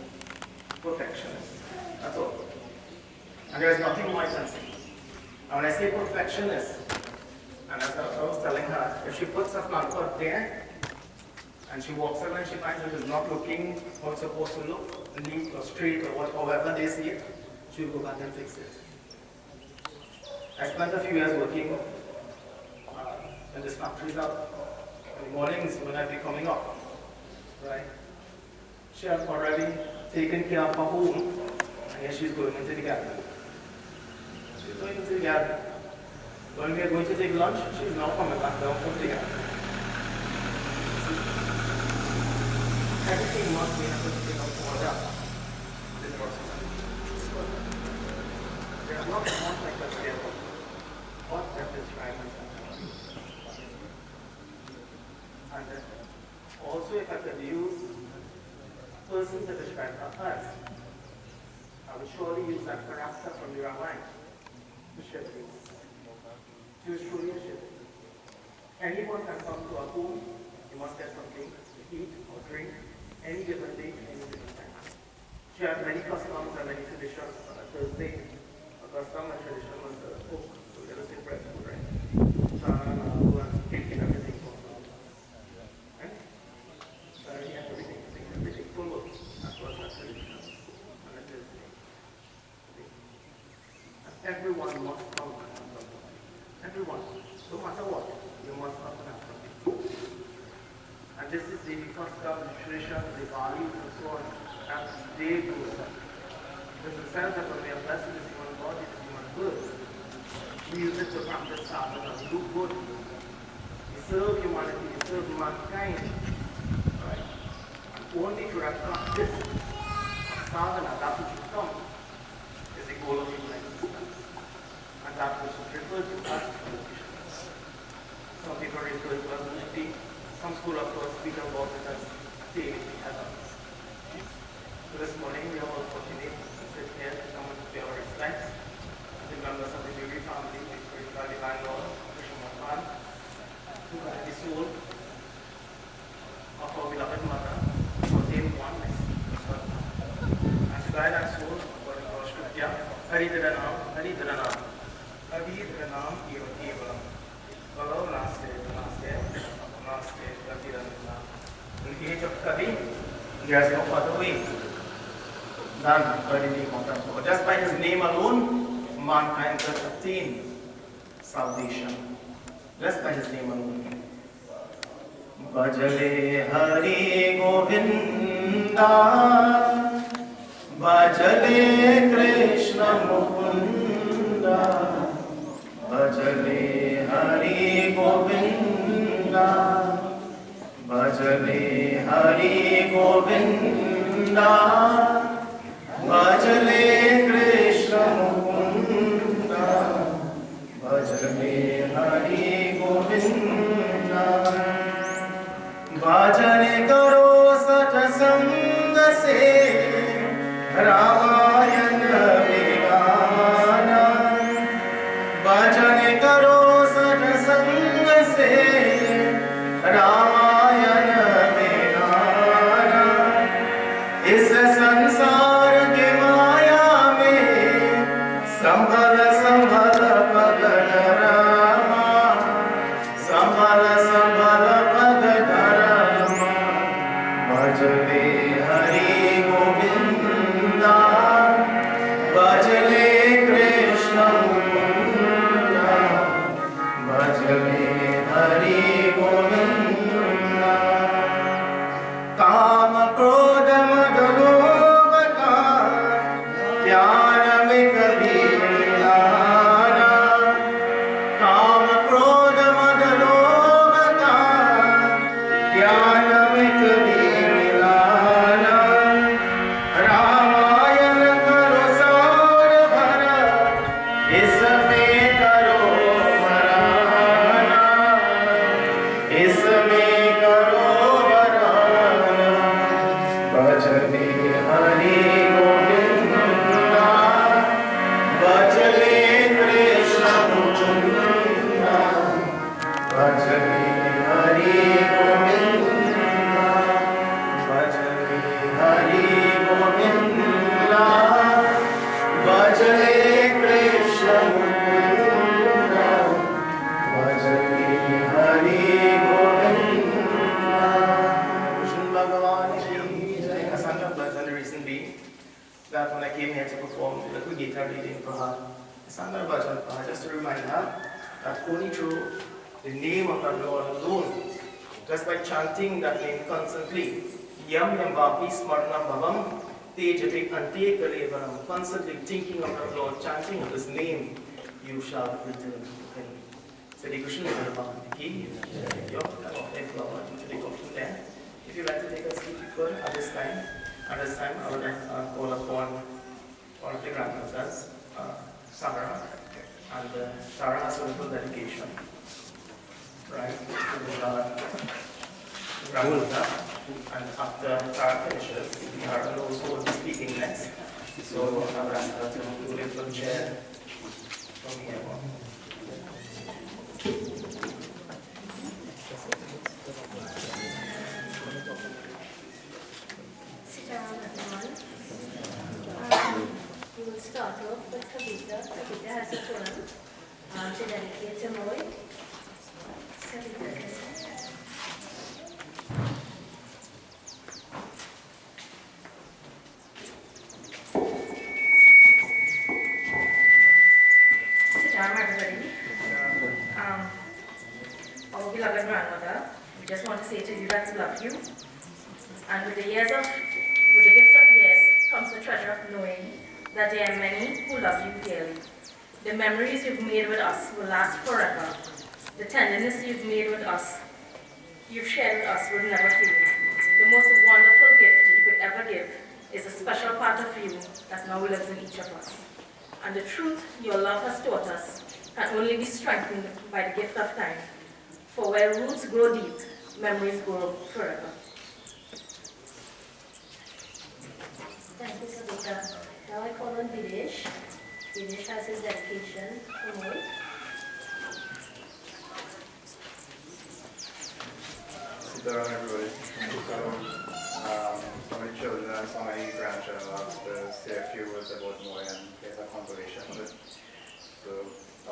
Perfectionist. That's all. And there's nothing more I can say. And when I say perfectionist, and as I was telling her, if she puts a plant pot there, and she walks around and she finds it is not looking how it's supposed to look, neat or straight or however they see it, she'll go back and fix it. I spent a few years working in this factory now. In the mornings when I'd be coming up, right? She had already taken care of her home, and here she's going into the garden. She's going into the garden. When we are going to take lunch, she's now coming back down from the garden. Everything must be in a state of order. This process. There are not like that here. What that describes. And also, if I could use persons to describe us, I would surely use that character from the Ramayana. The shepherd. She was truly a shepherd. Anyone can come to our home, you must get something to eat or drink any given day, any given time. She had many customs and many traditions on a Thursday. A custom and tradition was the cook, so let us say bread and bread. And cake and everything. Right? Everything full of that was that tradition on a Thursday. And everyone must come and have something. Everyone, no matter what, you must come and have something. And this is the custom, the tradition, the values, and so on, as they do. There's a sense that when we are blessed with this human body, this human good, we use it to practice sadhana, and do good. The serve humanity, to serve mankind. Right? And only to have practice of sadhana, that which will come, is the goal of human existence. And that which is referred to as evolution. Some people refer to as unity. Some school of thought speak about it as attaining the heavens. So this morning we are all fortunate to sit here to come and pay our respects to the members of the Jury family, the spiritual divine Lord, Krishna Mohan, to guide the soul of our beloved mother, to attain oneness, and to guide our soul according to our Scripture, Hari Dharanam, Hari Dharanam, Hari Dharanam, Eva Kevalam, Bhagav Namaste, Namaste, Namaste, Hari Dharanam. In the age of Kali, there is no other way than by the name of that God. Just by his name alone, mankind can attain salvation. Just by his name alone. Bhajale Hari Govinda, Bhajale Krishna Mukunda, Bhajale Hari Govinda, Bhajale Hari Govinda, Bhajale Krishna Mukunda, Bhajale Hari Govinda, Bhajane karo sat sang se Ramayana Vigana, Bhajane karo sat sang se Ramayana Vigana, is sansar ke maya mein sambhala sambhala pad rama, sambhala sambhala pad rama, bhajale Hari Govinda, bhajale Krishna Mukunda, bhajale Hari Govinda. Kama krodha mada lobha ka dhyan mein kabhi milana, Kama krodha mada lobha ka dhyan mein kabhi milana, Ramayana karo saar bhara, isme karo marana, isme karo marana, Bhajale Hari Govinda, Bhajale Krishna Mukunda, Bhajale Hari Govinda, Bhajale Hari Govinda, Bhajale Krishna Mukunda, Bhajale Hari Govinda. Krishna Bhagavan ki jai. A son of Bhajan, the reason being that when I came here to perform the little guitar reading for her, I sang her Bhajan for her just to remind her that only through the name of our Lord alone, just by chanting that name constantly, Yam Yam Vapi Smarnam Bhavam, Tejati Ante Kalevaram, constantly thinking of our Lord, chanting of his name, you shall return to him. So the Krishna Bhagavan ki jai. Take off from there. If you'd like to take a seat, you could at this time. At this time, I would like to call upon one of the grandmothers, Sarah, and Sarah has a little dedication, right, to the grandmother. And after Sarah finishes, Sarah knows who will be speaking next. So I would ask her to do a little chair from here on. Sit down, everyone. We will start off with Kavita. Kavita has a poem to dedicate to Moy. Sit down, everybody. Our beloved grandmother, we just want to say to you that we love you. And with the gift of years comes the treasure of knowing that there are many who love you dearly. The memories you've made with us will last forever, The tenderness you've made with us, you've shared with us, will never fade. The most wonderful gift you could ever give is a special part of you that now lives in each of us. And the truth your love has taught us can only be strengthened by the gift of time. For where roots grow deep, memories grow forever. Thank you, Sabita. Now I call on Videsh. Videsh has his dedication for me. Sit down, everybody. So many children and so many grandchildren asked to say a few words about Moy and get a compilation of it. So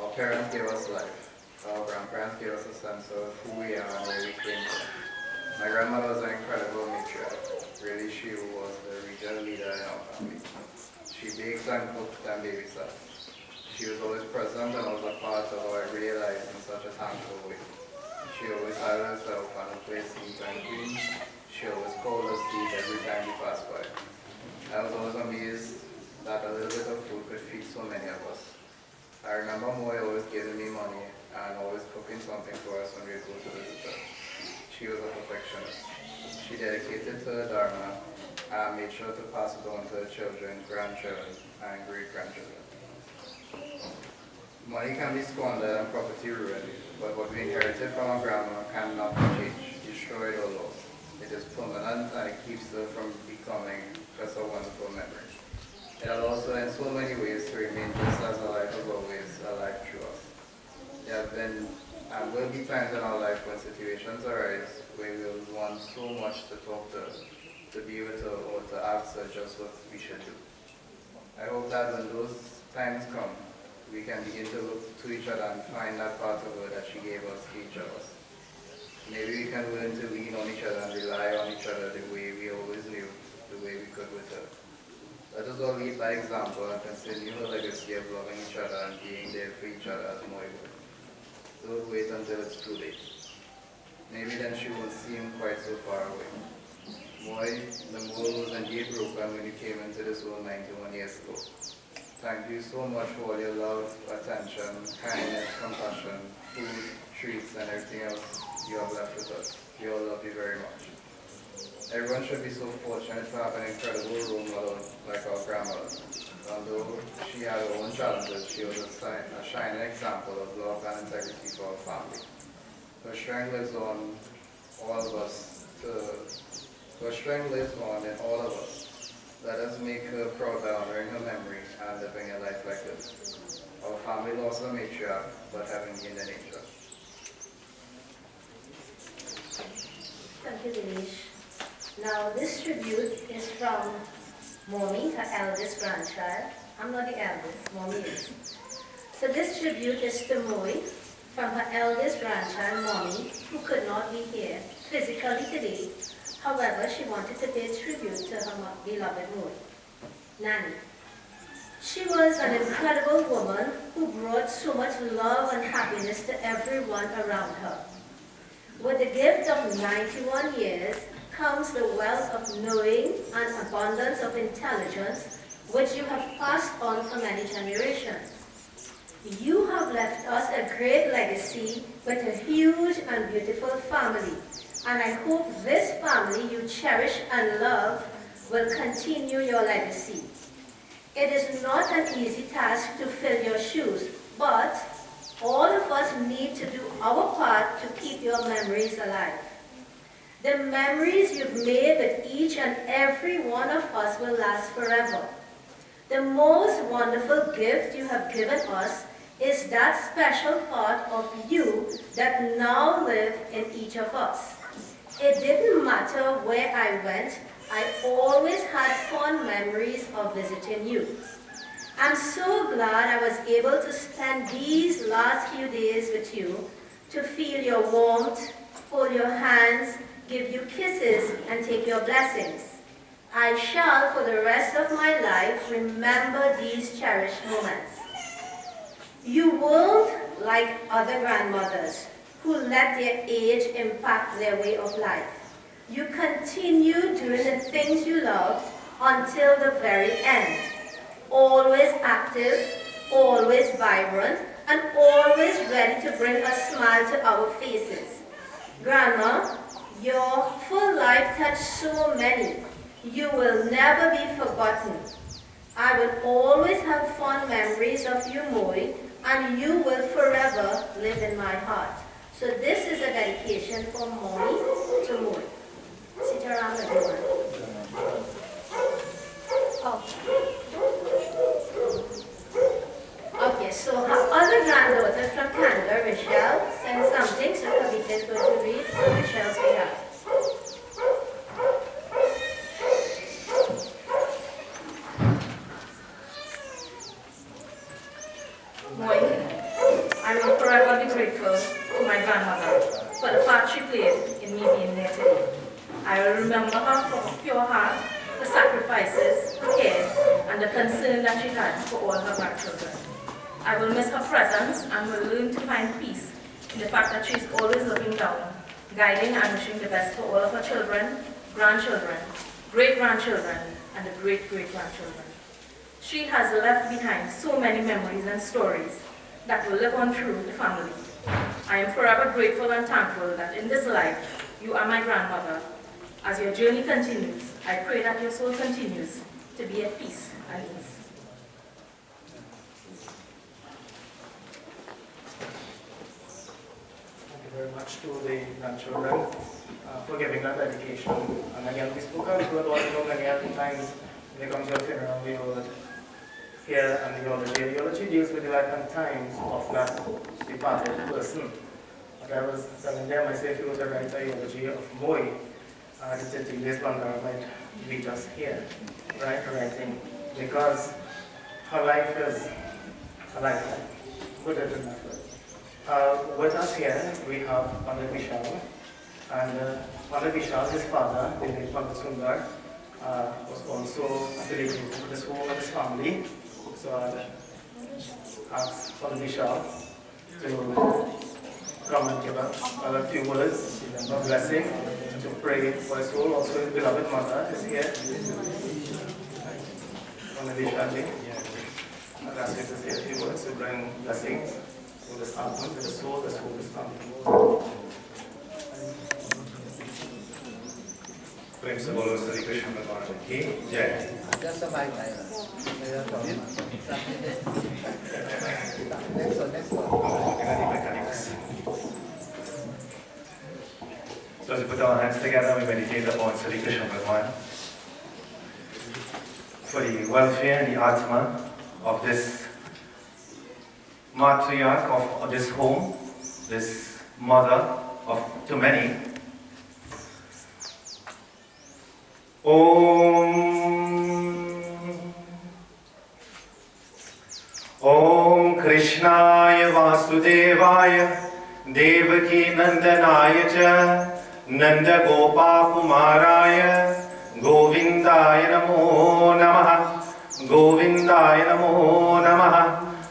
our parents gave us life. Our grandparents gave us a sense of who we are and where we came from. My grandmother was an incredible matriarch. Really, she was the regional leader in our family. She baked and cooked and babysat. She was always present and was a part of our everyday lives in such a thankful way. She always had herself on a place neat and clean. She always called us seat every time we passed by. I was always amazed that a little bit of food could feed so many of us. I remember Moy always giving me money and always cooking something for us when we would go to visit her. She was a perfectionist. She dedicated to the Dharma and made sure to pass it on to her children, grandchildren, and great-grandchildren. Money can be squandered and property ruined, but what we inherited from our grandma cannot be changed, destroyed, or lost. It is permanent and it keeps her from becoming just a wonderful memory. It allows her in so many ways to remain just as alive as always, alive through us. There have been and will be times in our life when situations arise where we will want so much to talk to her, to be with her, or to ask her just what we should do. I hope that when those times come, we can begin to look to each other and find that part of her that she gave us to each of us. Maybe we can learn to lean on each other and rely on each other the way we always knew, the way we could with her. Let us all lead by example and continue her legacy of loving each other and being there for each other as Moy would. Don't wait until it's too late. Maybe then she won't seem quite so far away. Moy, the mold was indeed broken when you came into this world 91 years ago. Thank you so much for all your love, attention, kindness, compassion, food, treats, and everything else you have left with us. We all love you very much. Everyone should be so fortunate to have an incredible role model like our grandmother. Although she had her own challenges, she was a shining example of love and integrity for our family. Her strength lives on all of us. Her strength lives on in all of us. Let us make her proud by honoring her memory and living a life like this. Our family lost a matriarch, but having gained an angel. Thank you, Dinesh. Now, this tribute is from Mommy, her eldest grandchild. I'm not the eldest, Mommy is. So this tribute is to Moy from her eldest grandchild, Mommy, who could not be here physically today. However, she wanted to pay tribute to her beloved Moy, Nanny. She was an incredible woman who brought so much love and happiness to everyone around her. With the gift of 91 years comes the wealth of knowing and abundance of intelligence which you have passed on for many generations. You have left us a great legacy with a huge and beautiful family, and I hope this family you cherish and love will continue your legacy. It is not an easy task to fill your shoes, but all of us need to do our part to keep your memories alive. The memories you've made with each and every one of us will last forever. The most wonderful gift you have given us is that special part of you that now lives in each of us. It didn't matter where I went, I always had fond memories of visiting you. I'm so glad I was able to spend these last few days with you, to feel your warmth, hold your hands, give you kisses, and take your blessings. I shall, for the rest of my life, remember these cherished moments. You weren't like other grandmothers who let their age impact their way of life. You continued doing the things you loved until the very end. Always active, always vibrant, and always ready to bring a smile to our faces. Grandma, your full life touched so many. You will never be forgotten. I will always have fond memories of you, Moy, and you will forever live in my heart. So this is a dedication from Moy to Moy. Sit around, everyone. Oh. Okay, so her other granddaughter from Canada, Michelle, sent something, so Kavita is going to read on Michelle's behalf. Moy, I will forever be grateful to my grandmother for the part she played in me being there today. I will remember her from a pure heart, the sacrifices, the care, and the concern that she had for all her grandchildren. I will miss her presence and will learn to find peace in the fact that she is always looking down, guiding and wishing the best for all of her children, grandchildren, great-grandchildren, and the great-great-grandchildren. She has left behind so many memories and stories that will live on through the family. I am forever grateful and thankful that in this life, you are my grandmother. As your journey continues, I pray that your soul continues to be at peace and ease. Thank you very much to the grandchildren for giving that dedication. And again, we spoke a little about it many other times when it comes to a funeral. We will hear and the eulogy. The eulogy deals with the life and times of that departed person. But I was telling them, I said, if you were to write a eulogy of Moy, the today's Bandara might meet us here, right? Writing, because her life is a lifetime. Good at it. With us here, we have Pandit Vishal, and Pandit Vishal, his father, the late Pandit Sundar, was also affiliated with this home and his family. So I asked Pandit Vishal to come and give a few words of blessing, to pray for his soul. Also his beloved mother is here. Pandit Vishal, I'd ask you to say a few words to bring blessings to this album, to the soul is coming. प्रेम से बोलो श्री कृष्ण भगवान की जय। So as we put our hands together, we meditate upon Sri Krishna Bhagwan for the welfare and the atma of this matriarch of this home, this mother of too many. Om Krishnaya Vasudevaya Devaki Nandanaya Cha Nanda Gopa Kumaraya Govindaya Namo Namaha Govindaya Namo Namaha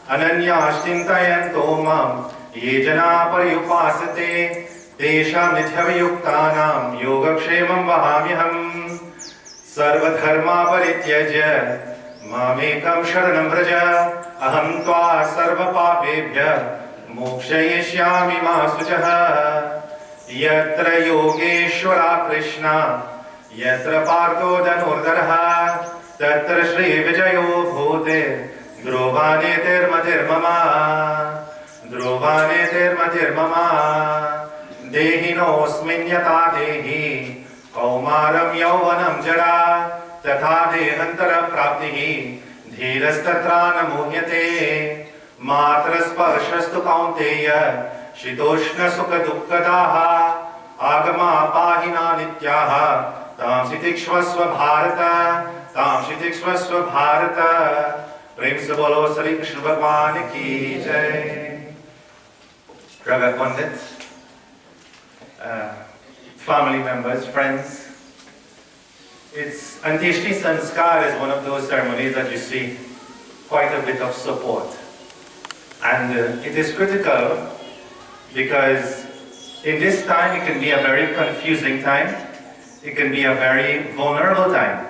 Ananyashtintayanto Mam Ye Jana Pariyupasate Tesha Mithyavayuktanam Yogakshemam Vahamyaham Sarvadharma Parityajya Mamekam Sharanam Vraja Aham Tva Sarva Papebhya Mokshayishyami Ma Sujaha Yatra Yogeshwara Krishna Yatra Partho Dhanurdaraha Tatra Shri Vijayo Bhote Dhruvane Tirmatir Mama Dhruvane Tirmatir Mama Dehinosmin Yata Dehi Kaumaram Yauvanam Jara Tatha Dehantara Praptihi Dhirastatana Muhyate Matra Sparshastu Kaunteya Shitoshna Sukha Dukkadaha Agama Pahina Nityaha Tam Sitikshvasva Bharata Tam Sitikshvasva Bharata Prem se bolo Sri Krishna Bhagwan ki jai. Raga Pandit, family members, friends. Antyeshti Sanskar is one of those ceremonies that you see quite a bit of support. And it is critical because in this time it can be a very confusing time. It can be a very vulnerable time.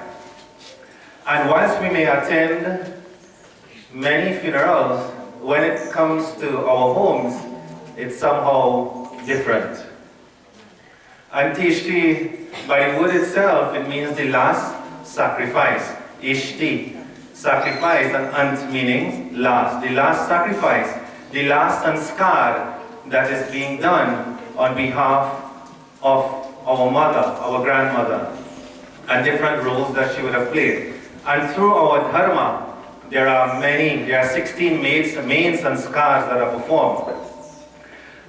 And whilst we may attend many funerals when it comes to our homes, it's somehow different. Antishti, by the word itself, it means the last sacrifice. Ishti, sacrifice, and ant meaning last. The last sacrifice, the last sanskar that is being done on behalf of our mother, our grandmother, and different roles that she would have played. And through our dharma, there are 16 main sanskars that are performed.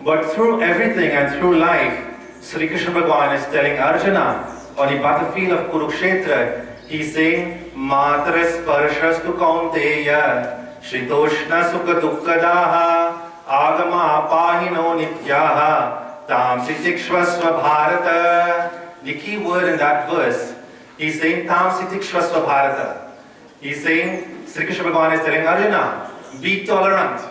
But through everything and through life, Sri Krishna Bhagavan is telling Arjuna, on the battlefield of Kurukshetra, he's saying, Matras Parashastu Kaunteya, Shitoshna Sukha Dukkadaha, Agama Apahino Nityaha, Tamsi Tikshvasva Bharata. The key word in that verse, he's saying, Tamsi Tikshvasva Bharata. He's saying, Sri Krishna Bhagavan is telling Arjuna, be tolerant.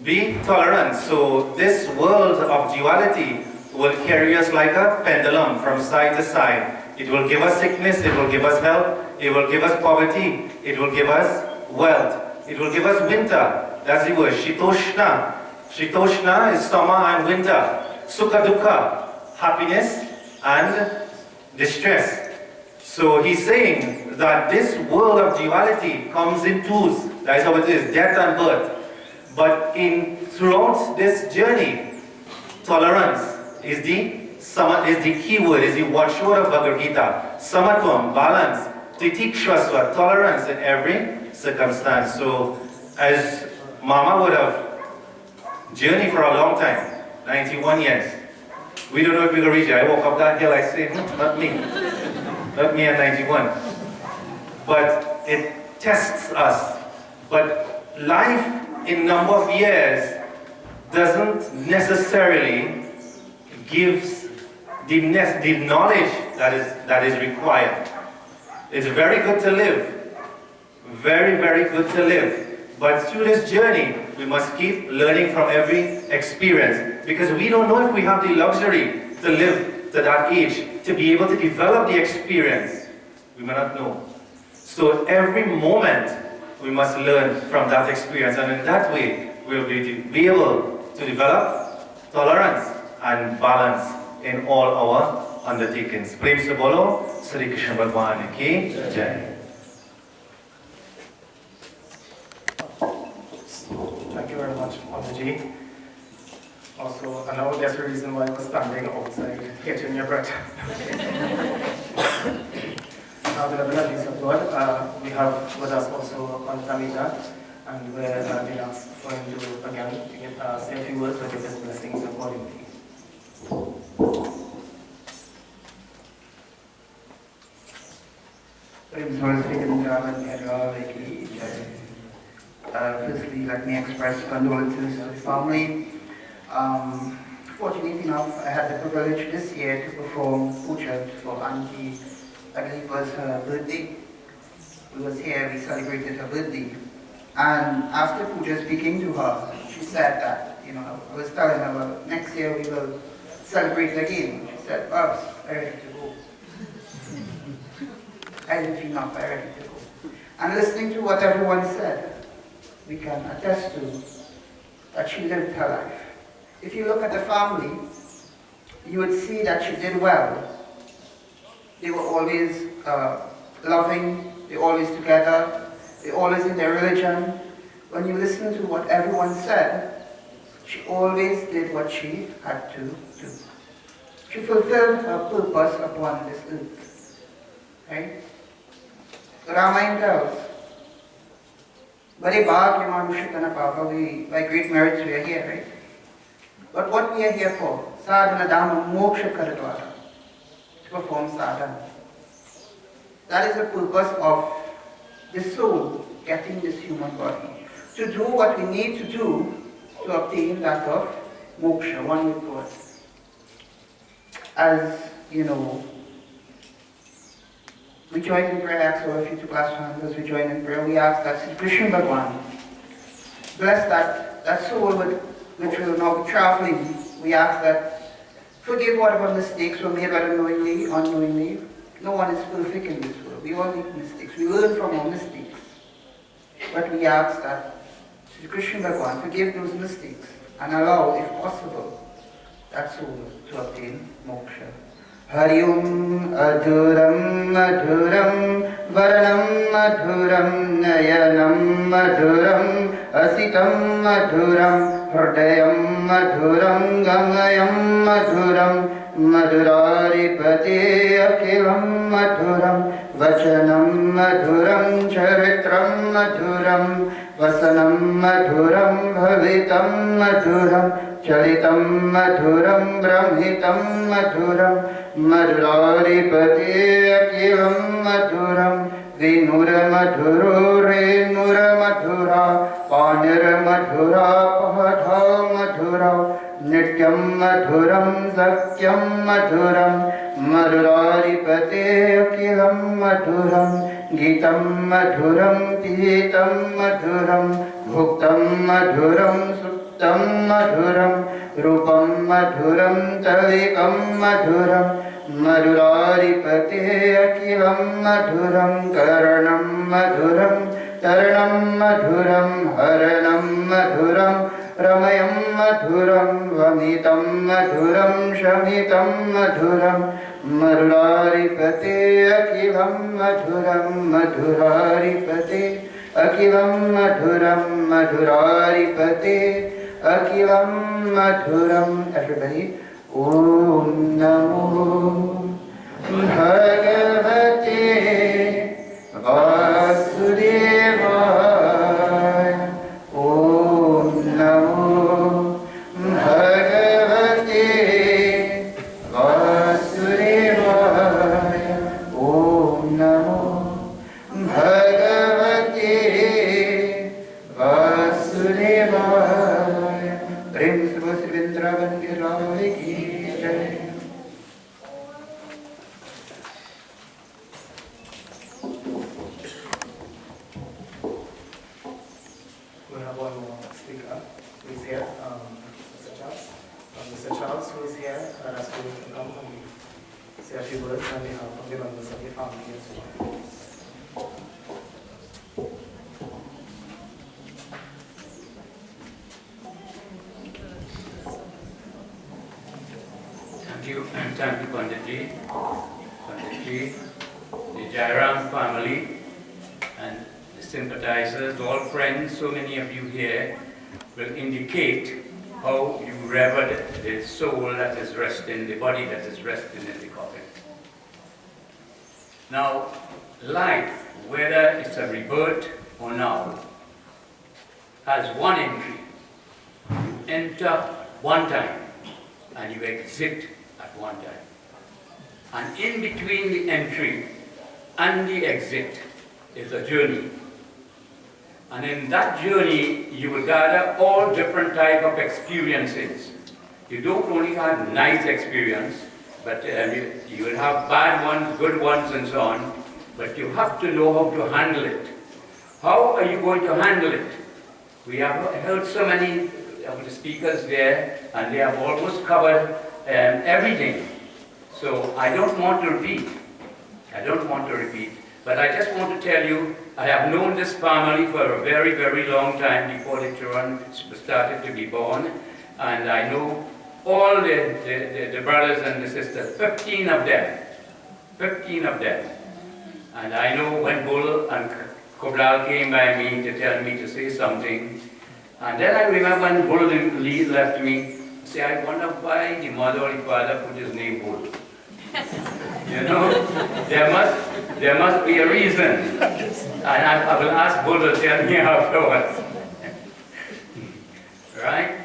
Be tolerant. So this world of duality will carry us like a pendulum from side to side. It will give us sickness, it will give us health, it will give us poverty, it will give us wealth, it will give us winter. That's the word, Shitoshna. Shitoshna is summer and winter. Sukha Dukkha, happiness and distress. So he's saying that this world of duality comes in twos. That is how it is, death and birth. But throughout this journey, tolerance is the key word, is the watchword of Bhagavad Gita. Samatvam, balance, titikshvasva, tolerance in every circumstance. So as Mama would have journeyed for a long time, 91 years. We don't know if we're going to reach it. I woke up that hill, I said, not me. Not me at 91. But it tests us. But life in number of years doesn't necessarily gives the knowledge that is required. It's very good to live. Very, very good to live. But through this journey, we must keep learning from every experience, because we don't know if we have the luxury to live to that age, to be able to develop the experience. We may not know. So every moment, we must learn from that experience, and in that way, we'll be able to develop tolerance and balance in all our undertakings. Prem se bolo, Sri Krishna Bhagwan ki Jai. Thank you very much, Mataji. Also, I know there's a reason why I was standing outside, catching your breath. Now, the abilities of God, we have with us also Pantamita, and we're being asked for him to again say a few words with his blessings accordingly. Firstly, let me express condolences to the family. Fortunately enough, I had the privilege this year to perform puja for Auntie. I believe it was her birthday. We was here, we celebrated her birthday. And after puja, speaking to her, she said that, I was telling her, well, next year we will celebrate again. She said, Babs, I'm ready to go. I didn't feel enough, I'm ready to go. And listening to what everyone said, we can attest to that she lived her life. If you look at the family, you would see that she did well. They were always loving, they were always together, they were always in their religion. When you listen to what everyone said, she always did what she had to do. She fulfilled her purpose upon this earth. Right? The Ramayana tells, by great merits we are here, right? But what we are here for, sadhana dhamma moksha karadvara, to perform sadhana. That is the purpose of the soul getting this human body. To do what we need to do to obtain that of moksha, one with God. As you know, we join in prayer, ask all of you to class hands as we join in prayer. We ask that Sri Krishna Bhagwan bless that soul which will now be traveling. We ask that forgive whatever mistakes were made, whether knowingly, unknowingly. No one is perfect in this world. We all make mistakes. We learn from our mistakes. But we ask that Sri Krishna Bhagavan forgive those mistakes and allow, if possible, that soul to obtain moksha. Hari Om Adhuram Madhuram Varanam Madhuram Nayanam Madhuram Asitam Madhuram Hridayam Madhuram Gamayam Madhuram Madhuraripate Akhilam Madhuram Vachanam Madhuram Charitram Madhuram Vasanam Madhuram Bhavitam Madhuram Charitam Madhuram Brahmitam Madhuram Madhuraripate Akhilam Madhuram Vinura Madhuro Renura Madhura Panira Madhura Pahadha Madhura Nityam Madhuram Sakyam Madhuram Madhuraripate Akhilam Madhuram Gitam Madhuram Pihitam Madhuram Bhuktam Madhuram Suktam Madhuram Rupam Madhuram Tavikam Madhuram Madhuraripate Akhilam Madhuram Karanam Madhuram Taranam Madhuram Haranam Madhuram Ramayam Madhuram Vamitam Madhuram Shamitam Madhuram Madhuraripate Akhilam Madhuram Madhuraripate Akhilam Madhuram Madhuraripate Akhilam Madhuram. Everybody, Om Namo Bhagavate Vasudevaya. Om Namo Bhagavate Vasudevaya. Om Namo Bhagavate Vasudevaya. Prem Sri Vrindavan Girai Ki Jai. We have one more speaker who is here, Mr. Charles. Mr. Charles, who is here, I'll ask you to come and say a few words on behalf of the members of the family as well. Thank you, Panditji, the Jairam family, and the sympathizers, all friends, so many of you here will indicate how you revered the soul that is resting, the body that is resting in the coffin. Now, life, whether it's a rebirth or now, has one entry. You enter one time and you exit at one time. And in between the entry and the exit is a journey. And in that journey, you will gather all different type of experiences. You don't only have nice experience, but you will have bad ones, good ones, and so on. But you have to know how to handle it. How are you going to handle it? We have heard so many of the speakers there, and they have almost covered everything. So I don't want to repeat. But I just want to tell you, I have known this family for a very, very long time before the children started to be born. And I know all the brothers and the sisters, 15 of them. And I know when Bull and Committal came by me to tell me to say something. And then I remember when Bull left me, say, I wonder why the mother or the father put his name Bull. You know, there must be a reason. And I will ask Bull to tell me afterwards. Right?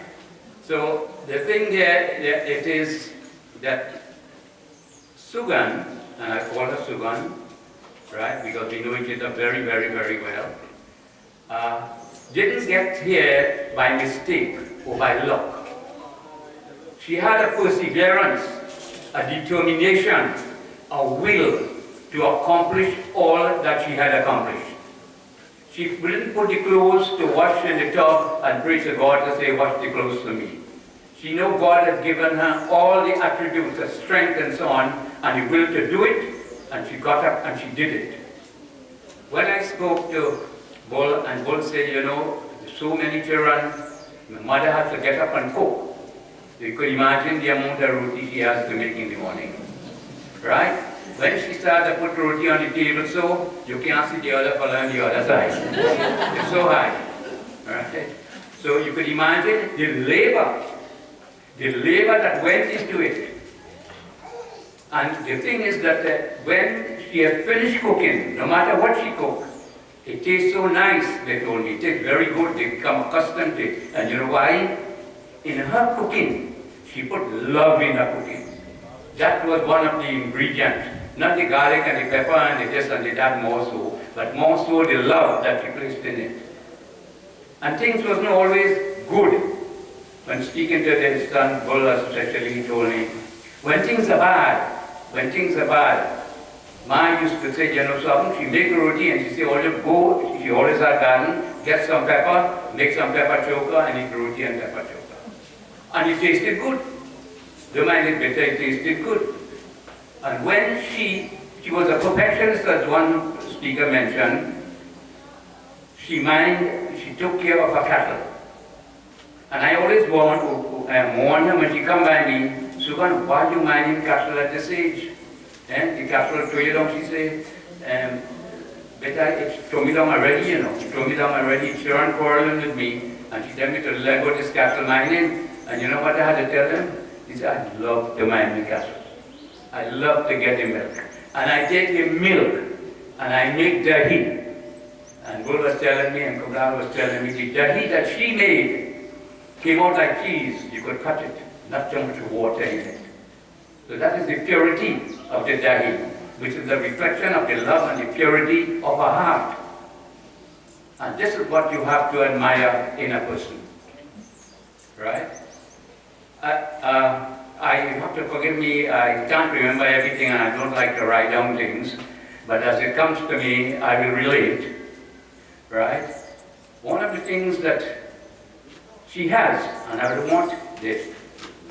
So the thing there, it is that Soogan, and I call her Soogan, right, because we know each other very, very, very well, didn't get here by mistake or by luck. She had a perseverance, a determination, a will to accomplish all that she had accomplished. She didn't put the clothes to wash in the tub and pray to God to say, wash the clothes for me. She knew God had given her all the attributes of strength and so on, and the will to do it, and she got up and she did it. When I spoke to Bull, and Bull said, you know, There's so many children. My mother has to get up and cook. You could imagine the amount of roti she has to make in the morning. Right? When she starts to put roti on the table, so you can't see the other fellow on the other side. It's so high. Right? So you could imagine the labor that went into it. And the thing is that when she has finished cooking, no matter what she cooks, it tastes so nice, they told me. It tastes very good, they become accustomed to it. And you know why? In her cooking, she put love in her cooking. That was one of the ingredients. Not the garlic and the pepper and the this and the that more so, but more so the love that she placed in it. And things wasn't always good. When speaking to the son, Bull especially, he told me, when things are bad, Ma used to say, you know something, she make a roti and she say, oh, you go, she always had garden, get some pepper, make some pepper choker and eat roti and pepper choker. And it tasted good. Don't mind it better, it tasted good. And when she was a perfectionist, as one speaker mentioned, she took care of her cattle. And I always warn her when she come by me, Soogan, why are you minding cattle at this age? And the cattle throw you down, she say, better it's throw me down already, you know. She throw me down already, she ran quarreling with me, and she tell me to let go this cattle mining. And you know what I had to tell them? He said, I love to mine the cattle. I love to get the milk. And I take the milk, and I make dahi. And Bull was telling me, and Committal was telling me, the dahi that she made came out like cheese. You could cut it, not too much water in it. So that is the purity of the dahi, which is the reflection of the love and the purity of her heart. And this is what you have to admire in a person. Right? I have to forgive me, I can't remember everything and I don't like to write down things, but as it comes to me, I will relate. Right? One of the things that she has, and I would want the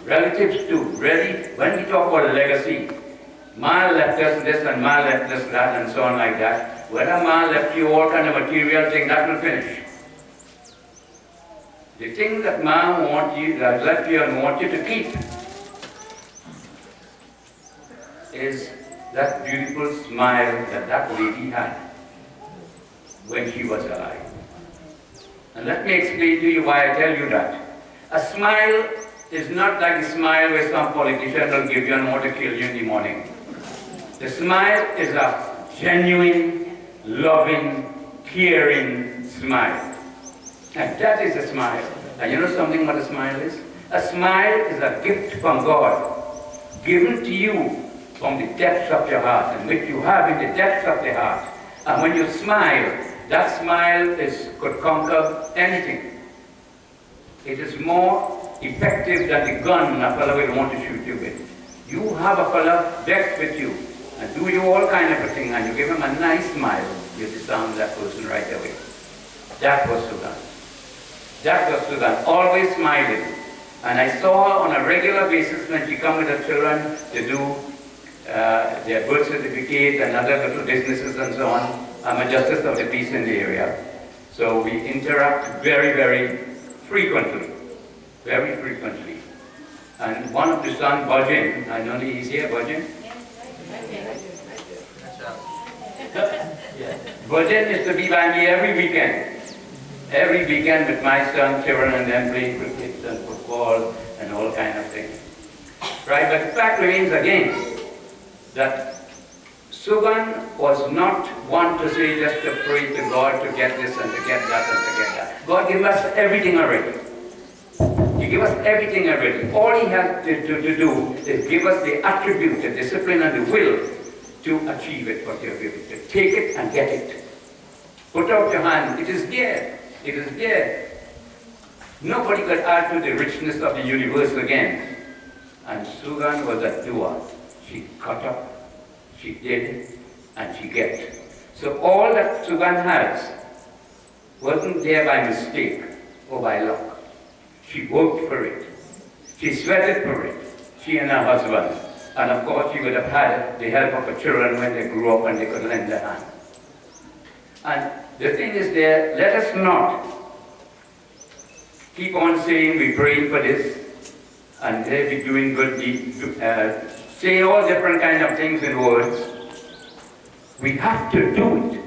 relatives to really, when we talk about a legacy, Ma left us this and Ma left us that and so on like that. Whether Ma left you all kind of material thing, that will finish. The thing that Ma wants you, that left you and want you to keep is that beautiful smile that that lady had when she was alive. And let me explain to you why I tell you that. A smile is not like the smile where some politician will give you and want to kill you in the morning. The smile is a genuine, loving, caring smile. And that is a smile. And you know something what a smile is? A smile is a gift from God, given to you from the depths of your heart, and which you have in the depths of the heart. And when you smile, that smile could conquer anything. It is more effective than the gun a fellow will want to shoot you with. You have a fellow vexed with you and do you all kind of a thing, and you give him a nice smile, you disarm that person right away. That was Soogan. That was Soogan, always smiling. And I saw her on a regular basis when she come with her children to do their birth certificate and other little businesses and so on. I'm a justice of the peace in the area. So we interact very, very frequently. Very frequently. And one of the sons, Bajin, I know he's here, Bajin? Bajin is to be by me every weekend. Every weekend with my son, children, and them playing cricket and football and all kind of things. Right, but the fact remains again that Soogan was not one to say just to pray to God to get this and to get that and to get that. God gave us everything already. He gave us everything already. All he has to do is give us the attribute, the discipline and the will to achieve it, what you're giving. To take it and get it. Put out your hand. It is there. It is there. Nobody could add to the richness of the universe again. And Soogan was a doer. She cut up, she did, and she get. So all that Soogan has wasn't there by mistake or by luck. She worked for it. She sweated for it. She and her husband. And of course she would have had the help of her children when they grew up and they could lend a hand. And the thing is there, let us not keep on saying we're praying for this, and they'll be doing good deeds, say all different kind of things in words. We have to do it.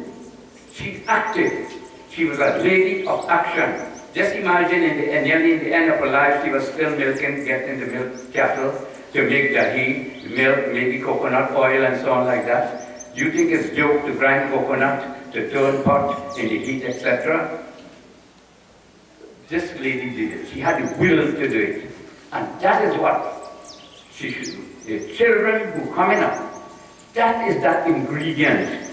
She's active. She was a lady of action. Just imagine nearly in the end of her life, she was still milking, getting the milk cattle to make dahi, milk, maybe coconut oil and so on like that. Do you think it's a joke to grind coconut, to turn pot in the heat, etc.? This lady did it. She had the will to do it. And that is what she should do. The children who are coming up, that is that ingredient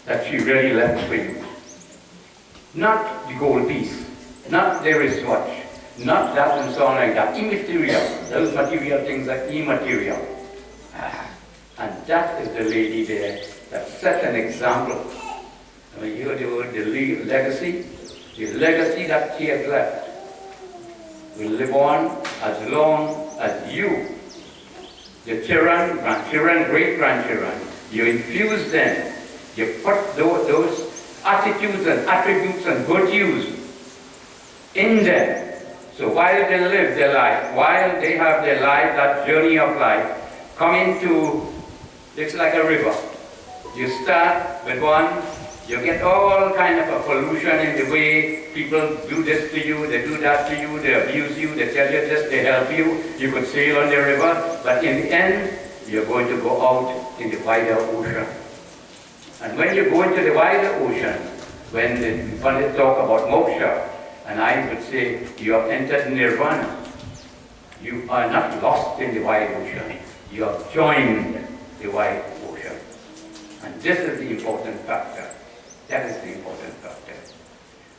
that she really left for you. Not the gold piece, not the wristwatch, not that and so on like that. Immaterial. Those material things are immaterial. And that is the lady there that set an example. I mean, you heard the word the legacy that she has left will live on as long as you, the children, grandchildren, great-grandchildren, you infuse them, you put those attitudes and attributes and virtues in them. So while they live their life, while they have their life, that journey of life, coming to, it's like a river. You start with one, you get all kind of a pollution in the way people do this to you, they do that to you, they abuse you, they tell you this, they help you. You could sail on the river, but in the end, you're going to go out in the wider ocean. And when you go into the wider ocean, when the Pandit talk about moksha, and I would say you have entered nirvana. You are not lost in the wide ocean. You have joined the wide ocean. And this is the important factor. That is the important factor.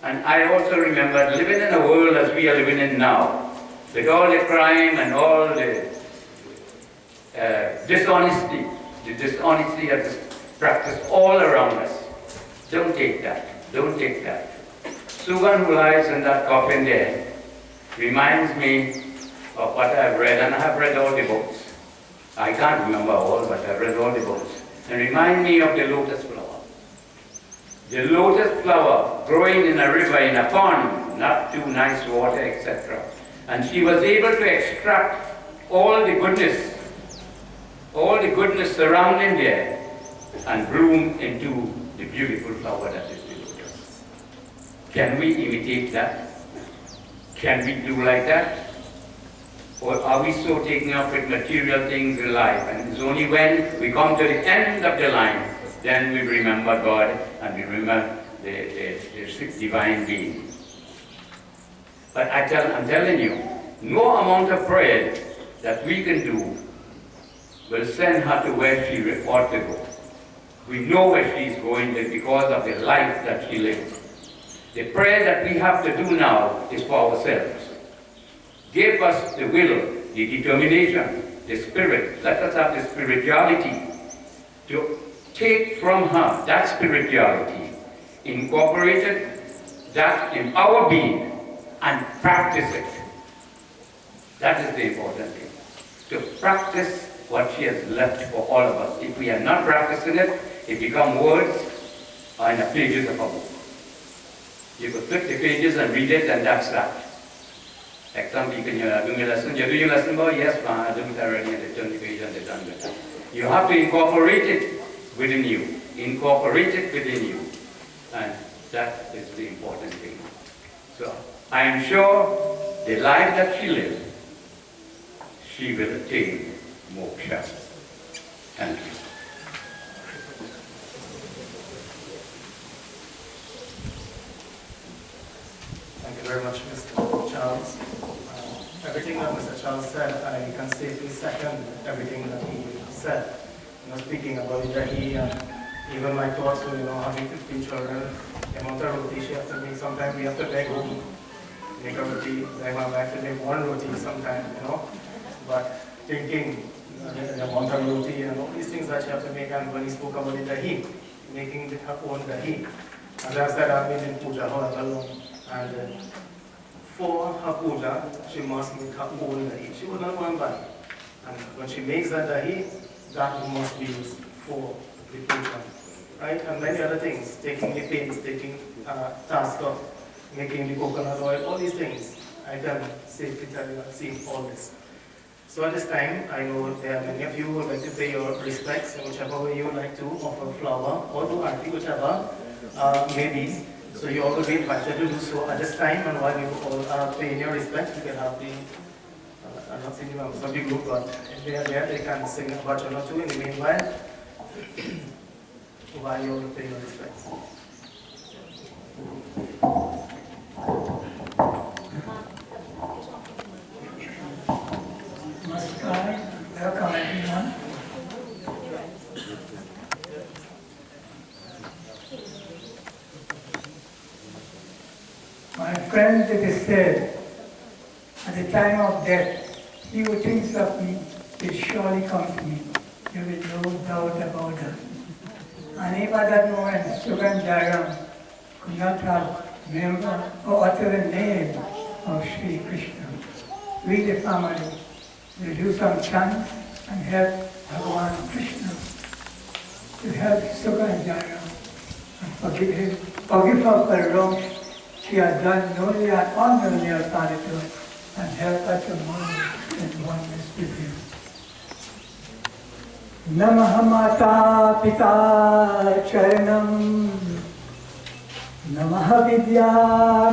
And I also remember living in a world as we are living in now, with all the crime and all the dishonesty that is practiced all around us. Don't take that. Don't take that. Soogan, who lies in that coffin there, reminds me of what I've read, and I have read all the books. I can't remember all, but I've read all the books. And remind me of the lotus flower. The lotus flower growing in a river, in a pond, not too nice water, etc. And she was able to extract all the goodness surrounding there, and bloom into the beautiful flower that is the lotus. Can we imitate that? Can we do like that? Or are we so taken up with material things in life? And it's only when we come to the end of the line, then we remember God and we remember the divine being. But I'm telling you, no amount of prayer that we can do will send her to where she ought to go. We know where she's going because of the life that she lived. The prayer that we have to do now is for ourselves. Give us the will, the determination, the spirit. Let us have the spirituality to take from her that spirituality, incorporate that in our being, and practice it. That is the important thing. To practice what she has left for all of us. If we are not practicing it, it becomes words in the pages of a book. You could flip the pages and read it, and that's that. Like some people, you're doing a lesson, boy, yes, ma, I do it already, and they turn the page and they're done with it. You have to incorporate it within you. Incorporate it within you. And that is the important thing. So, I am sure the life that she lived, she will attain moksha. Thank you. Thank you very much, Mr. Charles. Everything that Mr. Charles said, I can safely second everything that he said. Speaking about it, even my thoughts were, having 15 children, the amount of roti she has to make, sometimes we have to beg roti, make a roti, then I have to make one roti sometimes, But thinking the amount of roti and all these things that she has to make, and when he spoke about the dahi, making her own dahi. As I said, I've been in puja however long. And for her puja, she must make her own dahi. She would not go and buy. And when she makes that dahi, that must be used for the puja. Right? And many other things, taking the pains, taking task of making the coconut oil, all these things. I can safely tell you I've seen all this. So at this time, I know there are many of you who would like to pay your respects in whichever way you would like to, offer a flower or do auntie, whichever may be. So you all will be invited to do so at this time, and while you all are paying your respects, you can have the, I'm not singing members of the group, but if they are there, they can sing a bhajan or two in the meanwhile, while you all pay your respects. Welcome everyone. My friends, it is said, at the time of death, he who thinks of me will surely come to me. There is no doubt about that. And if at that moment Soogan Jairam could not have remembered or utter the name of Sri Krishna, we the family will do some chants and help Bhagavan Krishna to help Soogan Jairam and forgive her for the wrong she has done knowingly and unknowingly her father to her, and help her to move in oneness with him. Namaha Mata Pita Charanam Namaha Vidya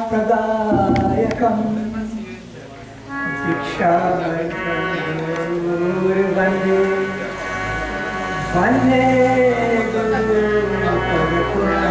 Pradayakam Diksha Guru Vande Vande Guru Padapura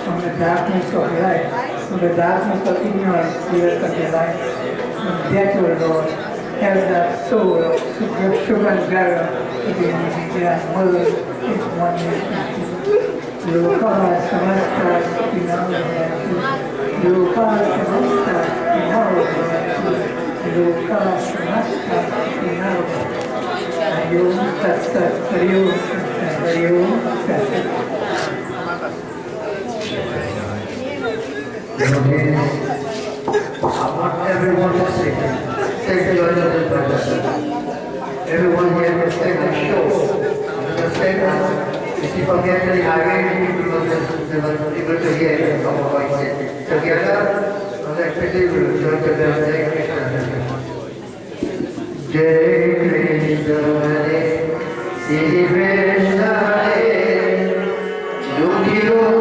From the darkness of life, from the darkness of ignorance, here comes the light of death, O Lord. Help that soul of Soogan Jairam to be and merged in one nation. Eulogies, Samasta, Eulogies, Samasta, Eulogies, Samasta, Hariom Tatsat, Hariom Tatsat, Hariom Tatsat. I want everyone to sing. Take your little brothers. Everyone here can sing and show. I'm going to say that if you forget the highway, you will be able to hear our voices. Together, collectively, we will join together. Jai Krishna. Jai Krishna Hare, Sri Krishna Hare, Yogi Hare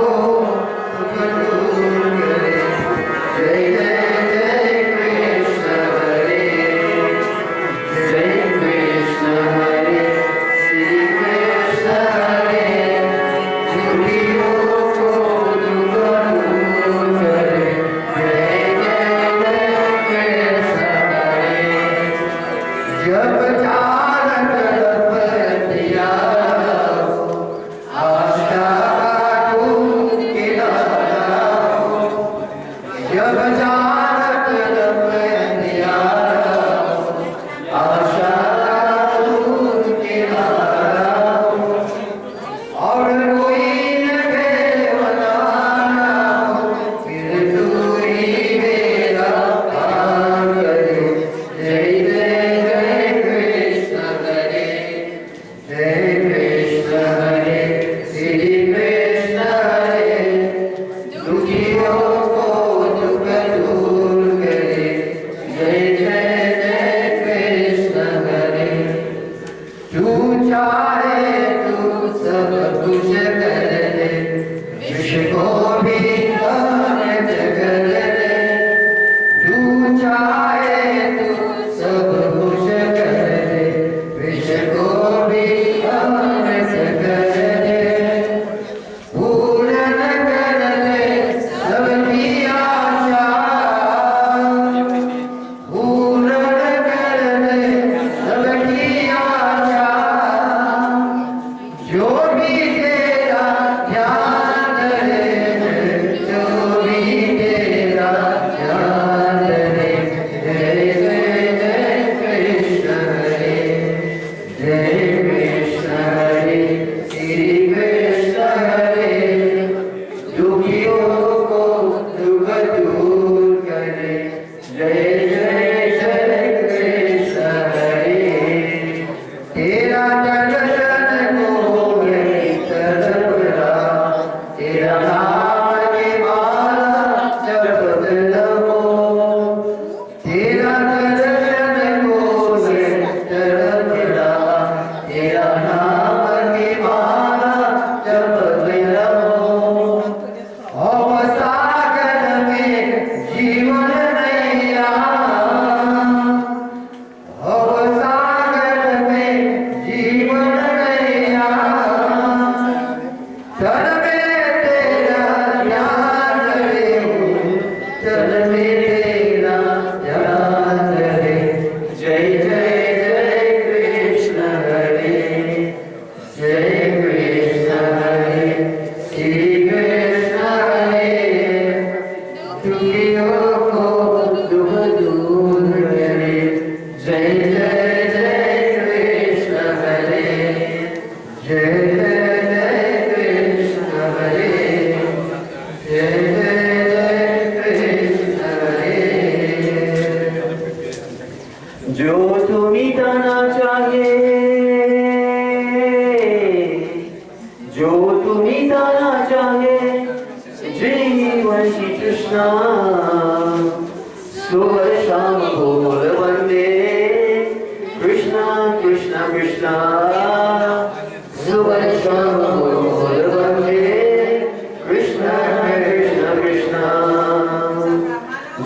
जीवन की तृष्णा सुबह शाम बोल वंदे कृष्णा कृष्णा कृष्णा सुबह शाम बोल वंदे कृष्णा कृष्णा कृष्णा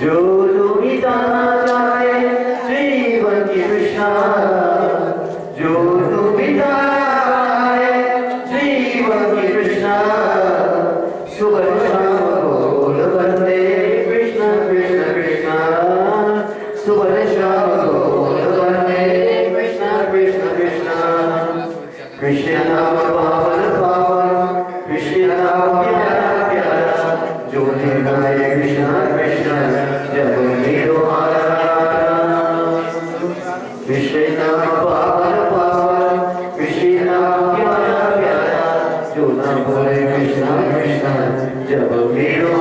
जो तुम्हें जाना चाहे जीवन की तृष्णा जो तुम्हें जाना चाहे जीवन की तृष्णा सुबह शाम बोल वंदे कृष्णा कृष्णा कृष्णा सुबह शाम बोल वंदे कृष्णा कृष्णा कृष्णा कृष्ण नाम पावन पावन कृष्ण नाम प्यारा प्यारा जो गाए कृष्णा कृष्णा जब मेरो कृष्ण नाम पावन पावन कृष्ण नाम प्यारा प्यारा जो नाम बोले कृष्णा कृष्णा जब मेरो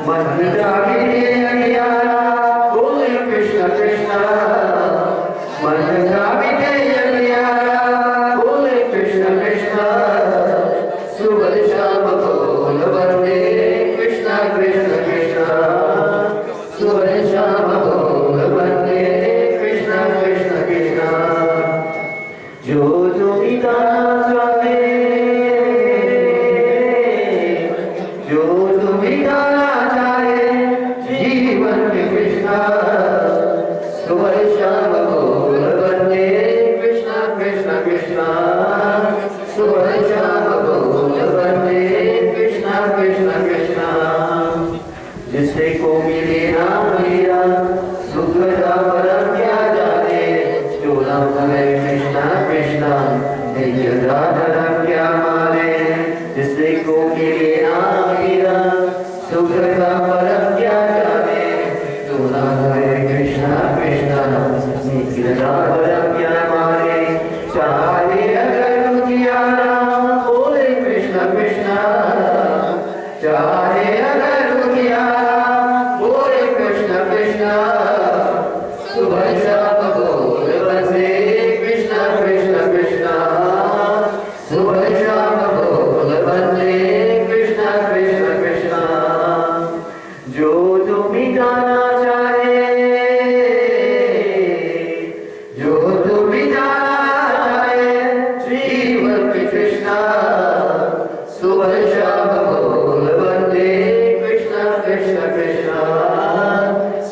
मन जागे अनियारा बोले कृष्णा कृष्णा मन जागे अनियारा बोले कृष्णा कृष्णा सुबह शाम बोल वंदे कृष्णा कृष्णा कृष्णा सुबह शाम बोल वंदे कृष्णा कृष्णा कृष्णा जो तुम्हें जाना चाहे जो तुम्हें जाना चाहे जीवन में कृष्णा सुबह शाम बोल वंदे कृष्णा कृष्णा कृष्णा सुबह शाम बोल वंदे कृष्णा कृष्णा कृष्णा जिसे को मिले ना मेरा सुख का परम क्या जाने जो नाम है कृष्णा कृष्णा राधा क्या माने जिसे को मिले ना मेरा सुख का परम क्या जाने जो नाम है कृष्णा कृष्णा राधा क्या माने चाहे अगर दुखियारा बोले कृष्णा कृष्णा चाहे अगर दुखियारा बोले कृष्णा कृष्णा सुबह शाम बोल वंदे कृष्णा कृष्णा कृष्णा सुबह शाम बोल वंदे कृष्णा कृष्णा कृष्णा जो तुम्हें जाना चाहे जो तुम्हें जाना चाहे जीवन की कृष्णा सुबह शाम बोल वंदे कृष्णा कृष्णा कृष्णा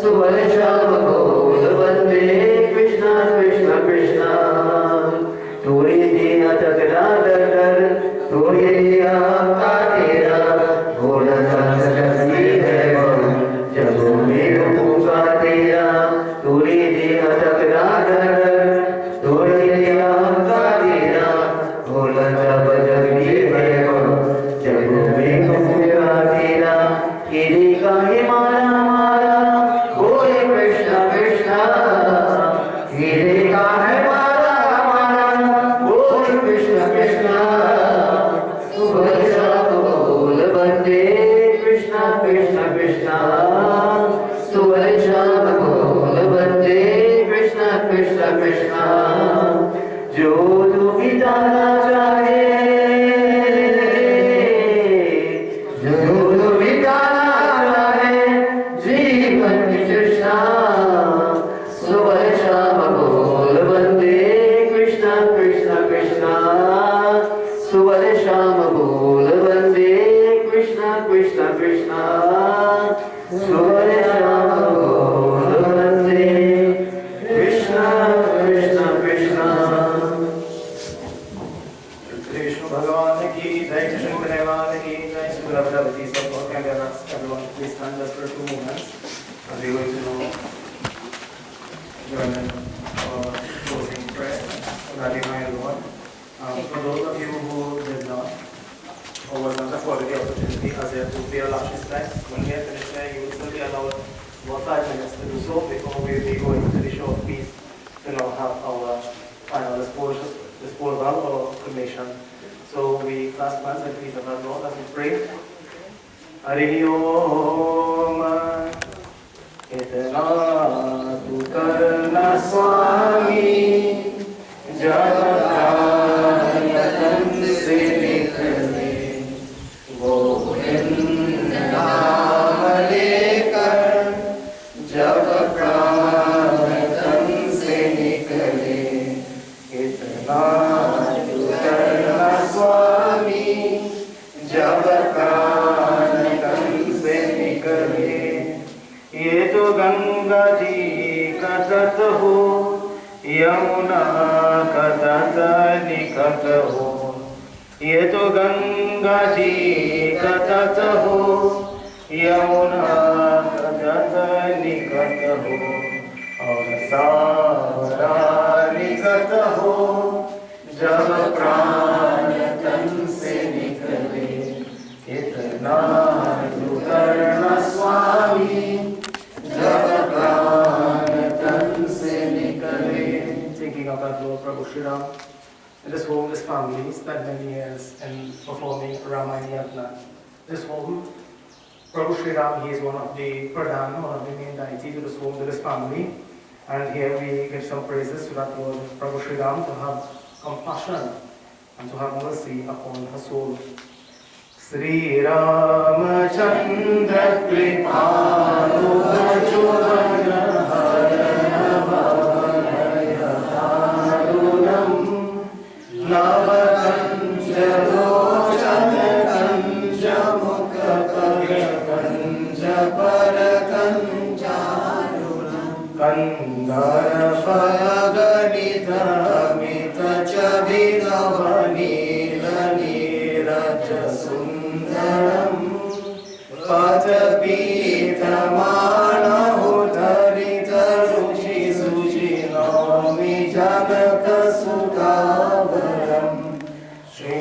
सुबह शाम बोल वंदे कृष्णा कृष्णा कृष्णा तोड़े दिया टकरा कर तोड़े दिया का तेरा घोड़ा जल्दी है जब मेरे का तेरा तोड़े दिया टकरा कर तोड़े दिया का तेरा घोड़ा जल्दी है जब मेरे का तेरा तेरे का ही मारा मारा बोले कृष्णा कृष्णा तेरे का है मारा मारा बोले कृष्णा कृष्णा सुबह शाम बोल वंदे कृष्णा कृष्णा कृष्णा सुबह शाम बोल वंदे कृष्णा कृष्णा कृष्णा जो तुम्हें जाना चाहे जो तुम्हें जाना चाहे जीवन की तृष्णा सुबह शाम बोल वंदे कृष्णा कृष्णा कृष्णा सुबह शाम बोल वंदे कृष्णा कृष्णा कृष्णा सुबह शाम बोल वंदे कृष्णा कृष्णा कृष्णा कृष्ण भगवान की जय कृष्ण भगवान की जय सुरभद्रवती support cameras everyone please stand just for 2 moments and we will join in closing prayer that divine Lord. For those of you who did not or was not afforded the opportunity as yet to pay your last respects, when we are finished there you will still be allowed about 5 minutes to do so before we will be going to the show of peace to now have our final disposal or cremation. So we clasp hands at the feet of our Lord as we pray. Hari Om Itna tu karna Swami Jab Yatan se nikle wo Yamuna कतत निकट हो, ये तो गंगा जी कतत हो, यमुना कतत निकट हो, और सावरा निकट हो, जब प्राण तन से निकले, कितना दुर्धर्म स्वामी, जब प्राण तन से निकले. Thinking of that Lord Prabhu Shri Ram, and this home, this family spent many years in performing Ramayana Yajna. This home, Prabhu Shri Ram, he is one of the Pradhan, one of the main deities to this home, to this family. And here we give some praises to that Lord Prabhu Shri Ram to have compassion and to have mercy upon her soul. Sri Ramachandra Kripalu Bhajuvana Harana Bhavaya Tarunam Navakanjalochana Kanja Mukha Kanja Parakanjarunam Kandara Phaganita Mita Chabinavani Niraja Sundaram Patapithamana Utarita Ruchi Suchi Nami Janaka Sukavaram Shri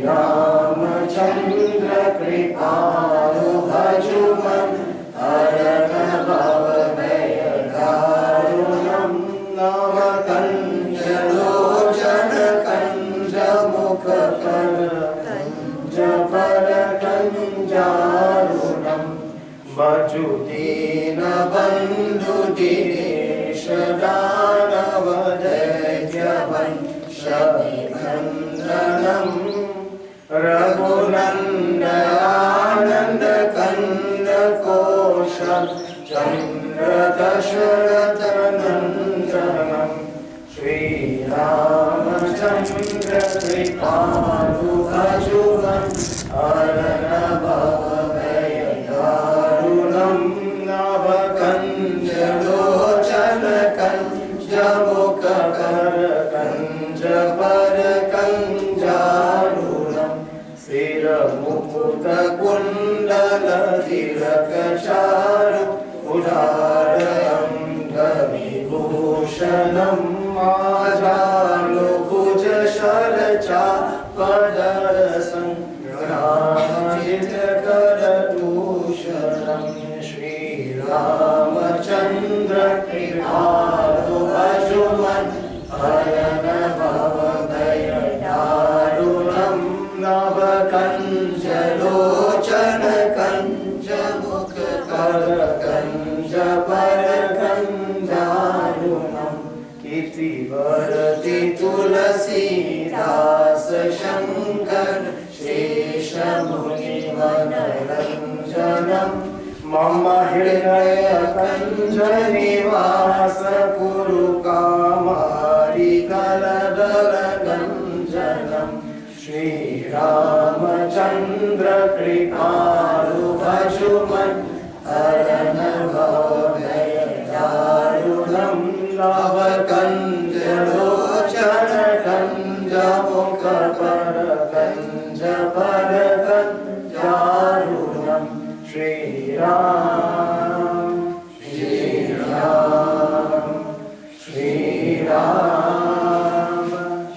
Ramachandra Kripalu Bhajuman Arana Bhavaya Karunam Navakanjalochana Kanja Mukha Kanja Parakanjarunam Bajudina Bandhu Dinesha Danavadayjavan Shavikhandanam Raghunanda Ananda Kanda Kosha Chandra Dasharatanandanam Shri Ramachandra Kripalu Bhajuvan Arana Bhavaya Karunam Navakanjalochana Kanja Mukha Kanja Parakanjarunam Sira Mukta Kundala Tilakacharu Udarayam Gavibhushanam Ajalo Bhuja Sharacha Padarasam Ramajita Karatusharam Shri Ramachandra Kripalu Bhajuman Arana Bhavaya Darunam Navakanjalochana Kanja Mukha Kanja Parakanjarunam Kirti Bharati Tulasi Dasa Shankar Shesha Muni Manaranjanam Mama Hridaya Kanjani Vasa Kuru Kamari Kaladala Ganjanam Shri Ramachandra Kripalu Bhajuman Arana Bhavaya Darunam Navakanjalochana Kanja Mukha Kanja Parakanjarunam Shri Ram, Shri Ram, Shri Ram,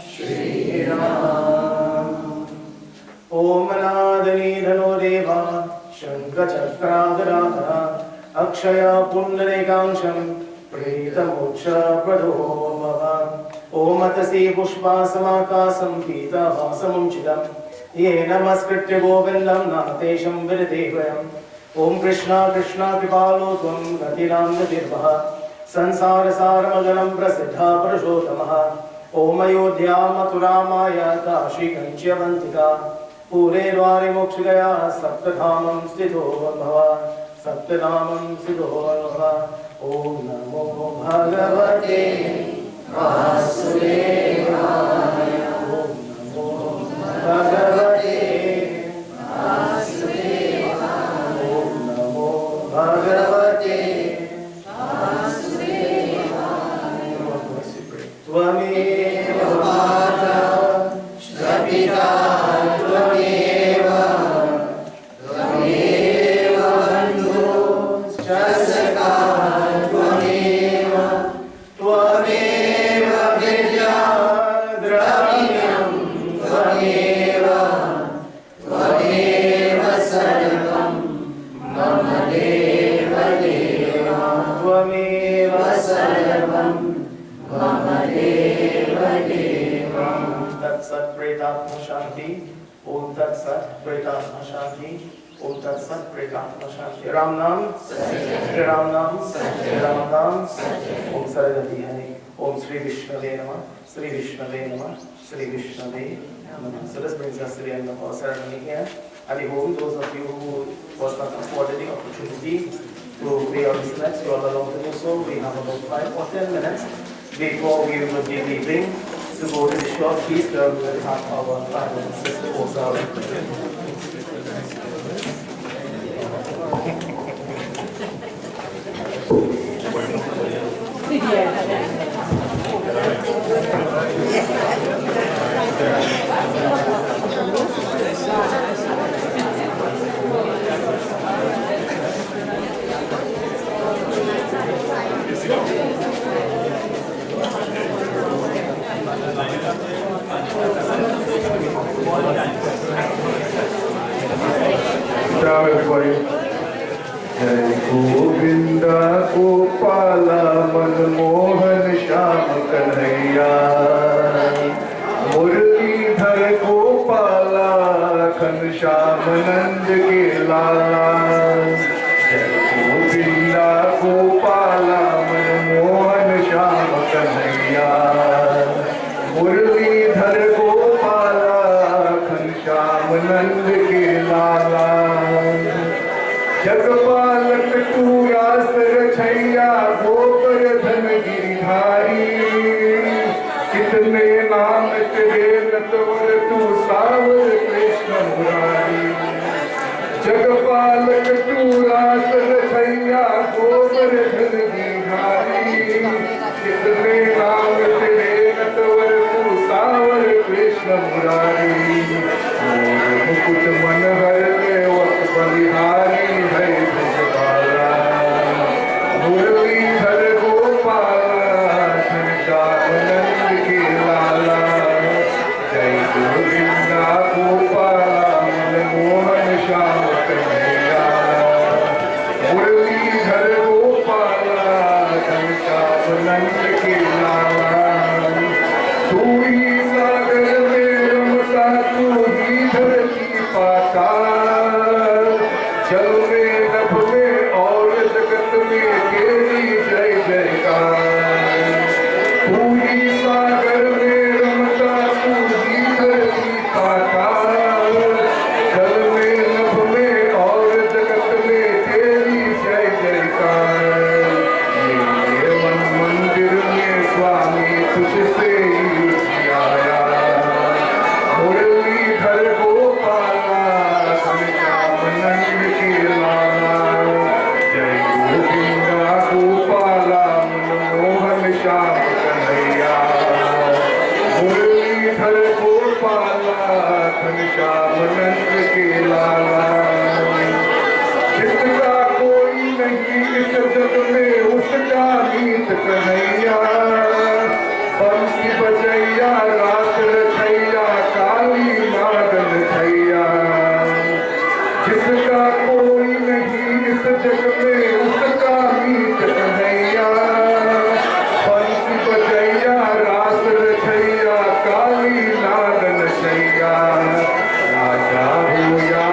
Shri Ram. Om Anadani Dhano Deva Shankachakradharata Akshaya Pundarekansham Preta Moksha Prado Bhava Om Atasi Pushpa Samakasam Pita Vasamam Chidam Ye Namaskritya Govindam Natesham Viridevayam Om Krishna Krishna Kripalo Tvam Gatinam Gatirvaha Sansara Saramaganam Prasiddha Parashottamaha Om Ayodhya Maturamaya Kashi Kanchyavantika Pure Dwari Mokshigaya Saptadhamam Sthito Bhava Saptadhamam Sthito Bhava Om Namo Bhagavate Vasudevaya Om Namo Bhagavate Vasudevaya Om Namo Bhagavate Vasudevaya. To Om Tat Sat, Pretatma Shanti. Om Tat Sat, Pretatma Shanti. Ram Nam, Ram Nam, Ram Nam, Om Saragati Hari. Om Sri Vishnave Namah, Sri Vishnave Namah, Sri Vishnave Namah. So this brings us to the end of our ceremony here. And we hope those of you who was not afforded the opportunity to pay our respects, you are allowed to do so. We have about 5 or 10 minutes before we will be leaving to go to the short feast where we will have our final and sister also. Ciao everybody. Jai Govinda Gopala Manmohan Shyam Kanhaiya Muralidhar Gopala Ghanshyam Nand Ke Lala Jai Govinda Gopala Manmohan Shyam Kanhaiya Muralidhar Gopala Ghanshyam Nand Ke Lala जगपालक तू रास रचैया गोवर्धन गिरिधारी कितने नाम तेरे नटवर तू सावर कृष्ण मुरारी जगपालक तू रास रचैया गोवर्धन गिरिधारी कितने नाम तेरे नटवर तू सावर कृष्ण मुरारी मुकुट मन हर वक्त बलिहारी है भगवाला मुरलीधर गोपाला घनश्याम नंद के लाला जय गोविंदा गोपाला मनमोहन श्याम कन्हैया मुरलीधर गोपाला घनश्याम नंद के लाला तू ही सागर में रमता तू ही धरती पाताल जल में नभ में और जगत में तेरी जय जयकार तू ही सागर में रमता तू ही धरती पाताल जल में नभ में और जगत में तेरी जय जयकार ये मन मंदिर में स्वामी तुझसे ही आया मुरलीधर गोपाला घनश्याम नंद के लाला जय गोविंदा गोपाला मनमोहन श्याम कन्हैया मुरलीधर गोपाला घनश्याम नंद के लाला जिसका कोई नहीं इस जग में उसका मीत कन्हैया बंसी बजैया रास रचैया काली नागन छैया जिसका कोई नहीं इस जग में उसका मीत कन्हैया बंसी बजैया रास रचैया काली नागन छैया राजा हो या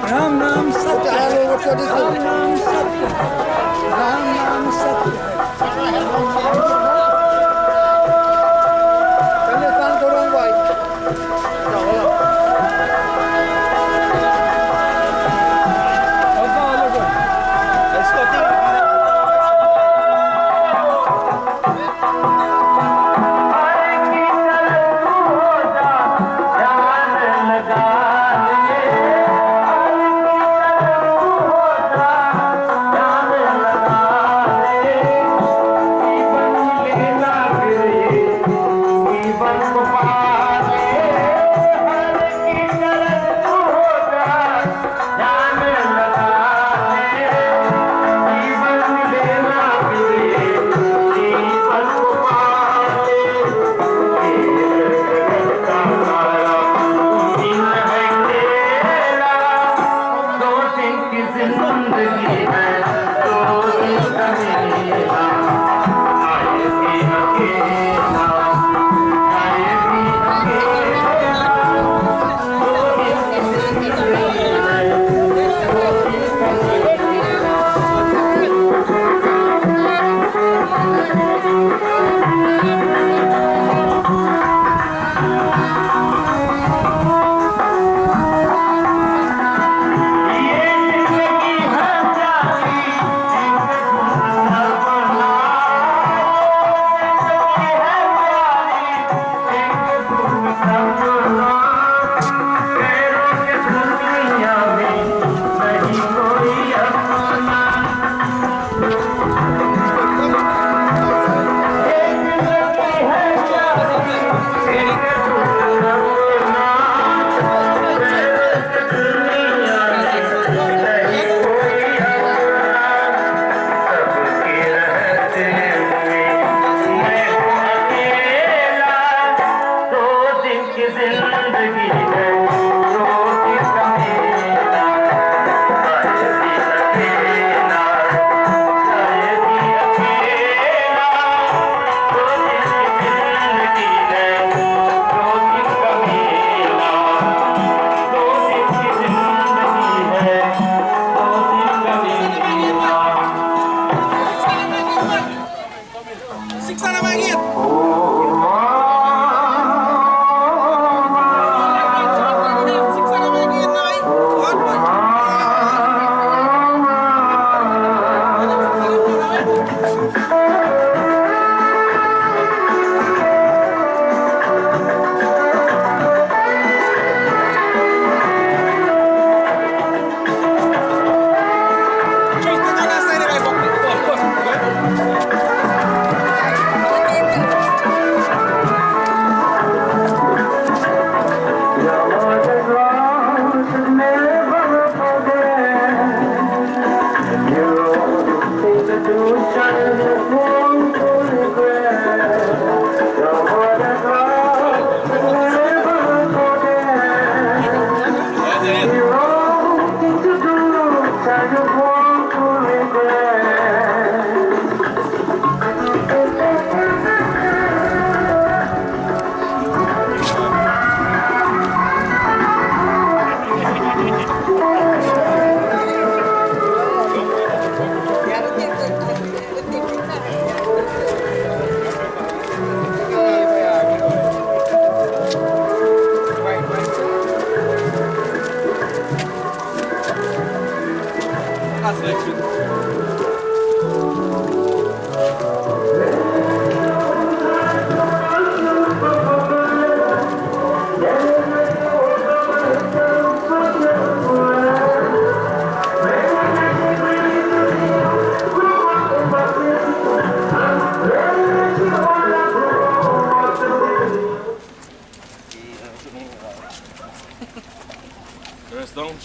Ram Ram Satya. Ram Ram Satya. Ram Ram Satya.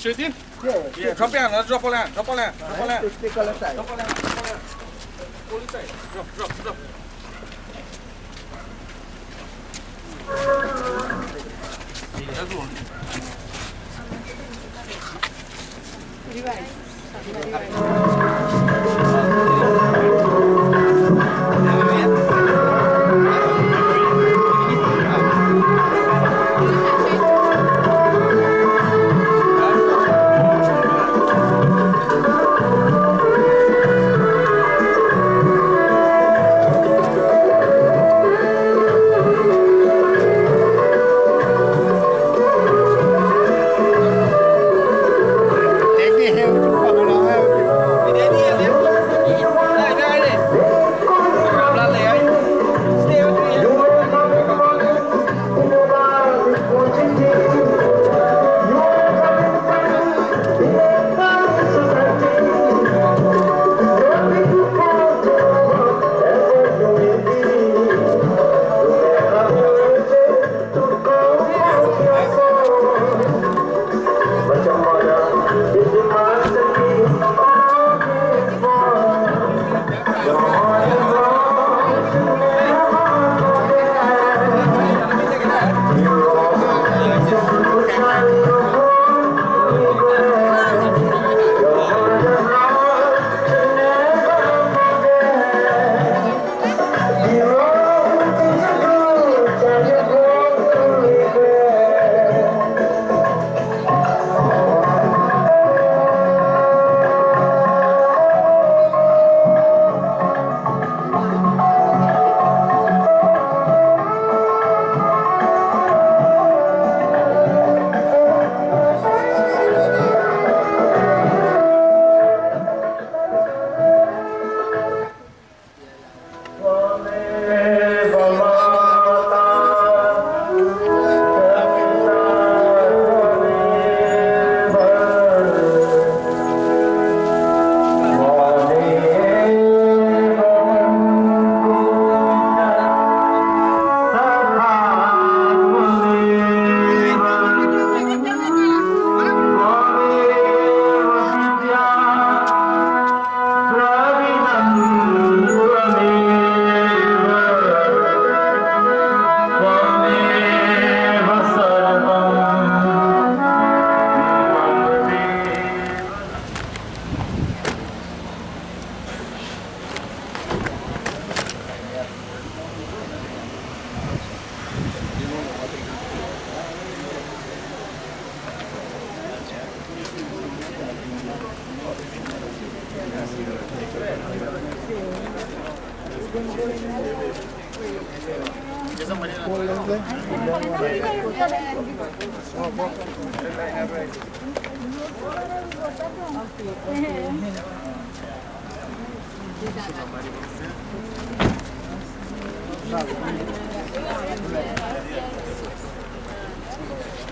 Straight in? Yeah, drop your hand, drop all hand, drop all hand, drop all hand. Stick on the side. Drop all hand, drop all hand. Hold it tight. Drop. That's one.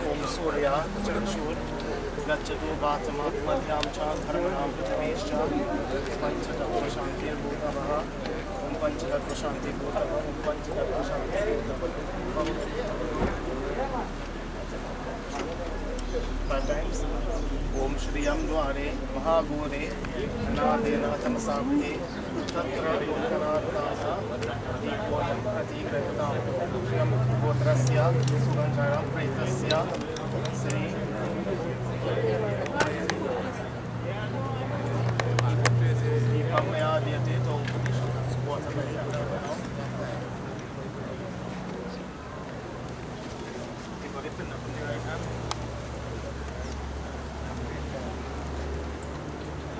ओम सूर्या चक्षुर गच्छतु गातमः मध्यां च धर्मणां पृथिवीश्च पञ्चतत्त्वशान्तिर्भूतवः ओम पञ्चतत्त्वशान्तिर्भूतवः ओम पञ्चतत्त्वशान्तिर्भूतवः 5 times. ओम श्रियं द्वारे महाघोरे अनादेन तमसामहे तत्र लोकनाथाः दीपोऽयं प्रतिगृह्यतां यं गोत्रस्य सुगं जैरम प्रेतस्य श्री दीपं मया दीयते तो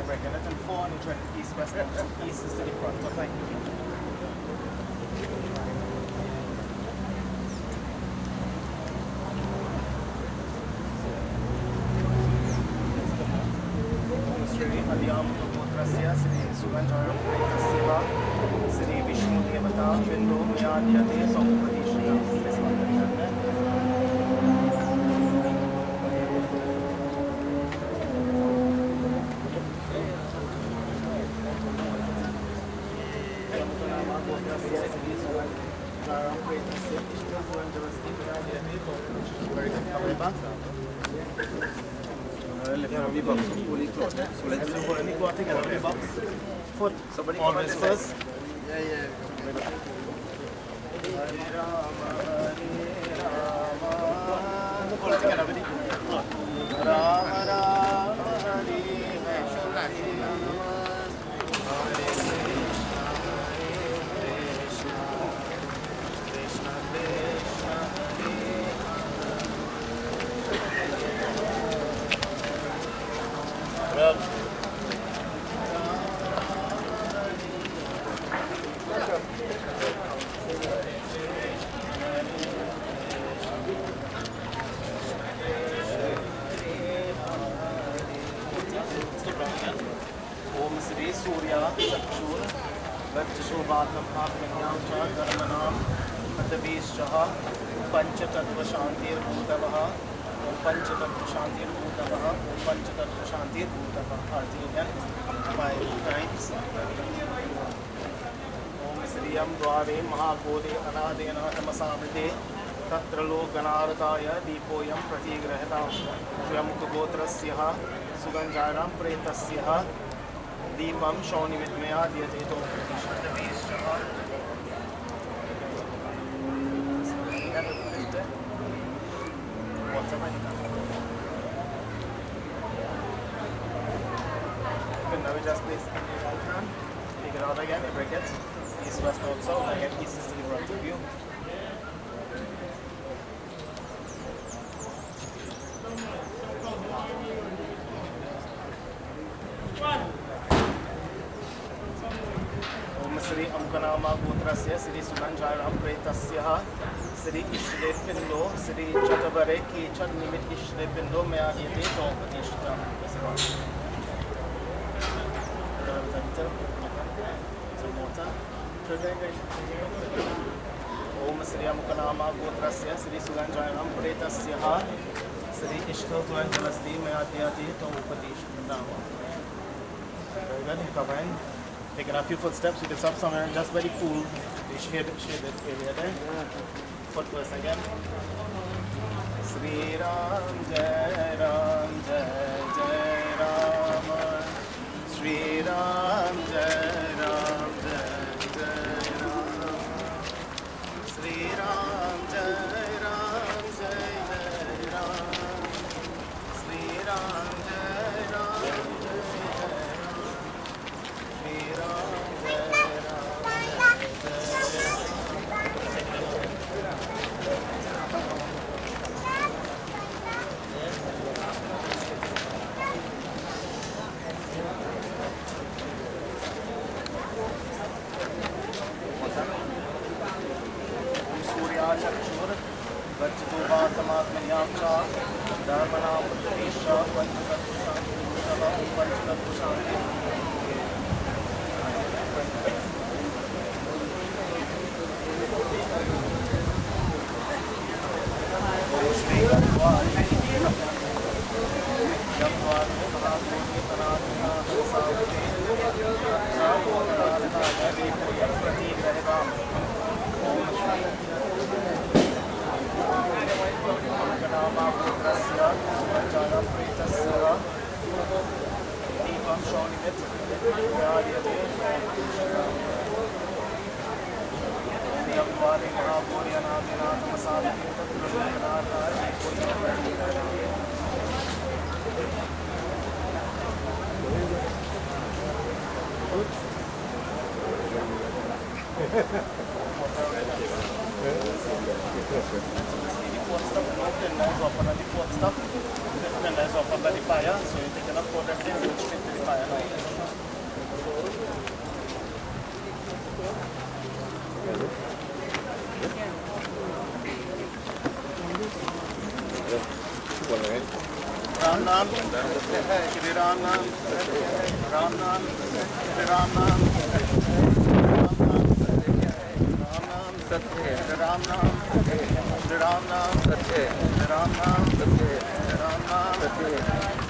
Let them fall and try to east west and east is to the front of like Sri Ali सूर्यामुखगोत्रस्य Shri Sugan Jairam प्रेतस्य Shri Vishnu देवता बिंदु मयाद्यते सौपतिष्ठा। Foot. Somebody always first. Yeah. Hold together with it. Rama Rama Hare ओम श्री सूर्या चक्षुर गच्छोभातमात्मन्यां च कर्मणां मतबीश्चः पंचतत्वशान्तिर्भूतवः पंचतत्वशान्तिर्भूतवः पंचतत्वशान्तिर्भूतवः अर्थियन 5 times. ओम श्रियं द्वारे महाकोदे अनादेन तमसामृते तत्र लोकनारदाय दीपोऽयं प्रतिगृह्यताम् त्र्यम्बकगोत्रस्य सुगन जैरम प्रेतस्य दीपं शौनिमित्मया दीयते तो now we just place it in the right hand, take it out again, break it, east, west, north, south, again, east is to the right of you. ओम श्री अमुकनामा गोत्रस्य श्री सुगन जैरम प्रेतस्य श्री इष्टदेवपिंडो श्री चतवरे केचन निमित्त इष्टदेवपिंडो मया दीयते तोपतिष्ठा। ओम श्री अमुकनामा गोत्रस्य श्री सुगन जैरम प्रेतस्य श्री इष्टदेवपिंडो मया दीयते तोपतिष्ठा। Very good. Covering. Taking a few footsteps. You can stop somewhere just very cool. The shaded area there. Foot first again. Sri Ram Jai Ram Jai Jai Ram. Sri Ram Jai Ram Jai Jai Ram. Sri Ram Jai Ram Jai Jai Ram. Sri Ram Jai Ram. चक्षुर गच्छोभातमात्मन्यां च धर्मणां प्रतिष्ठा पंचतत्वशान्ति Ram Nam, Shri Ram Nam. Ram Nam, Ram Nam, Satya, Ram Nam, Ram Nam, Satya, Ram Nam, Satya, Ram Nam, Satya,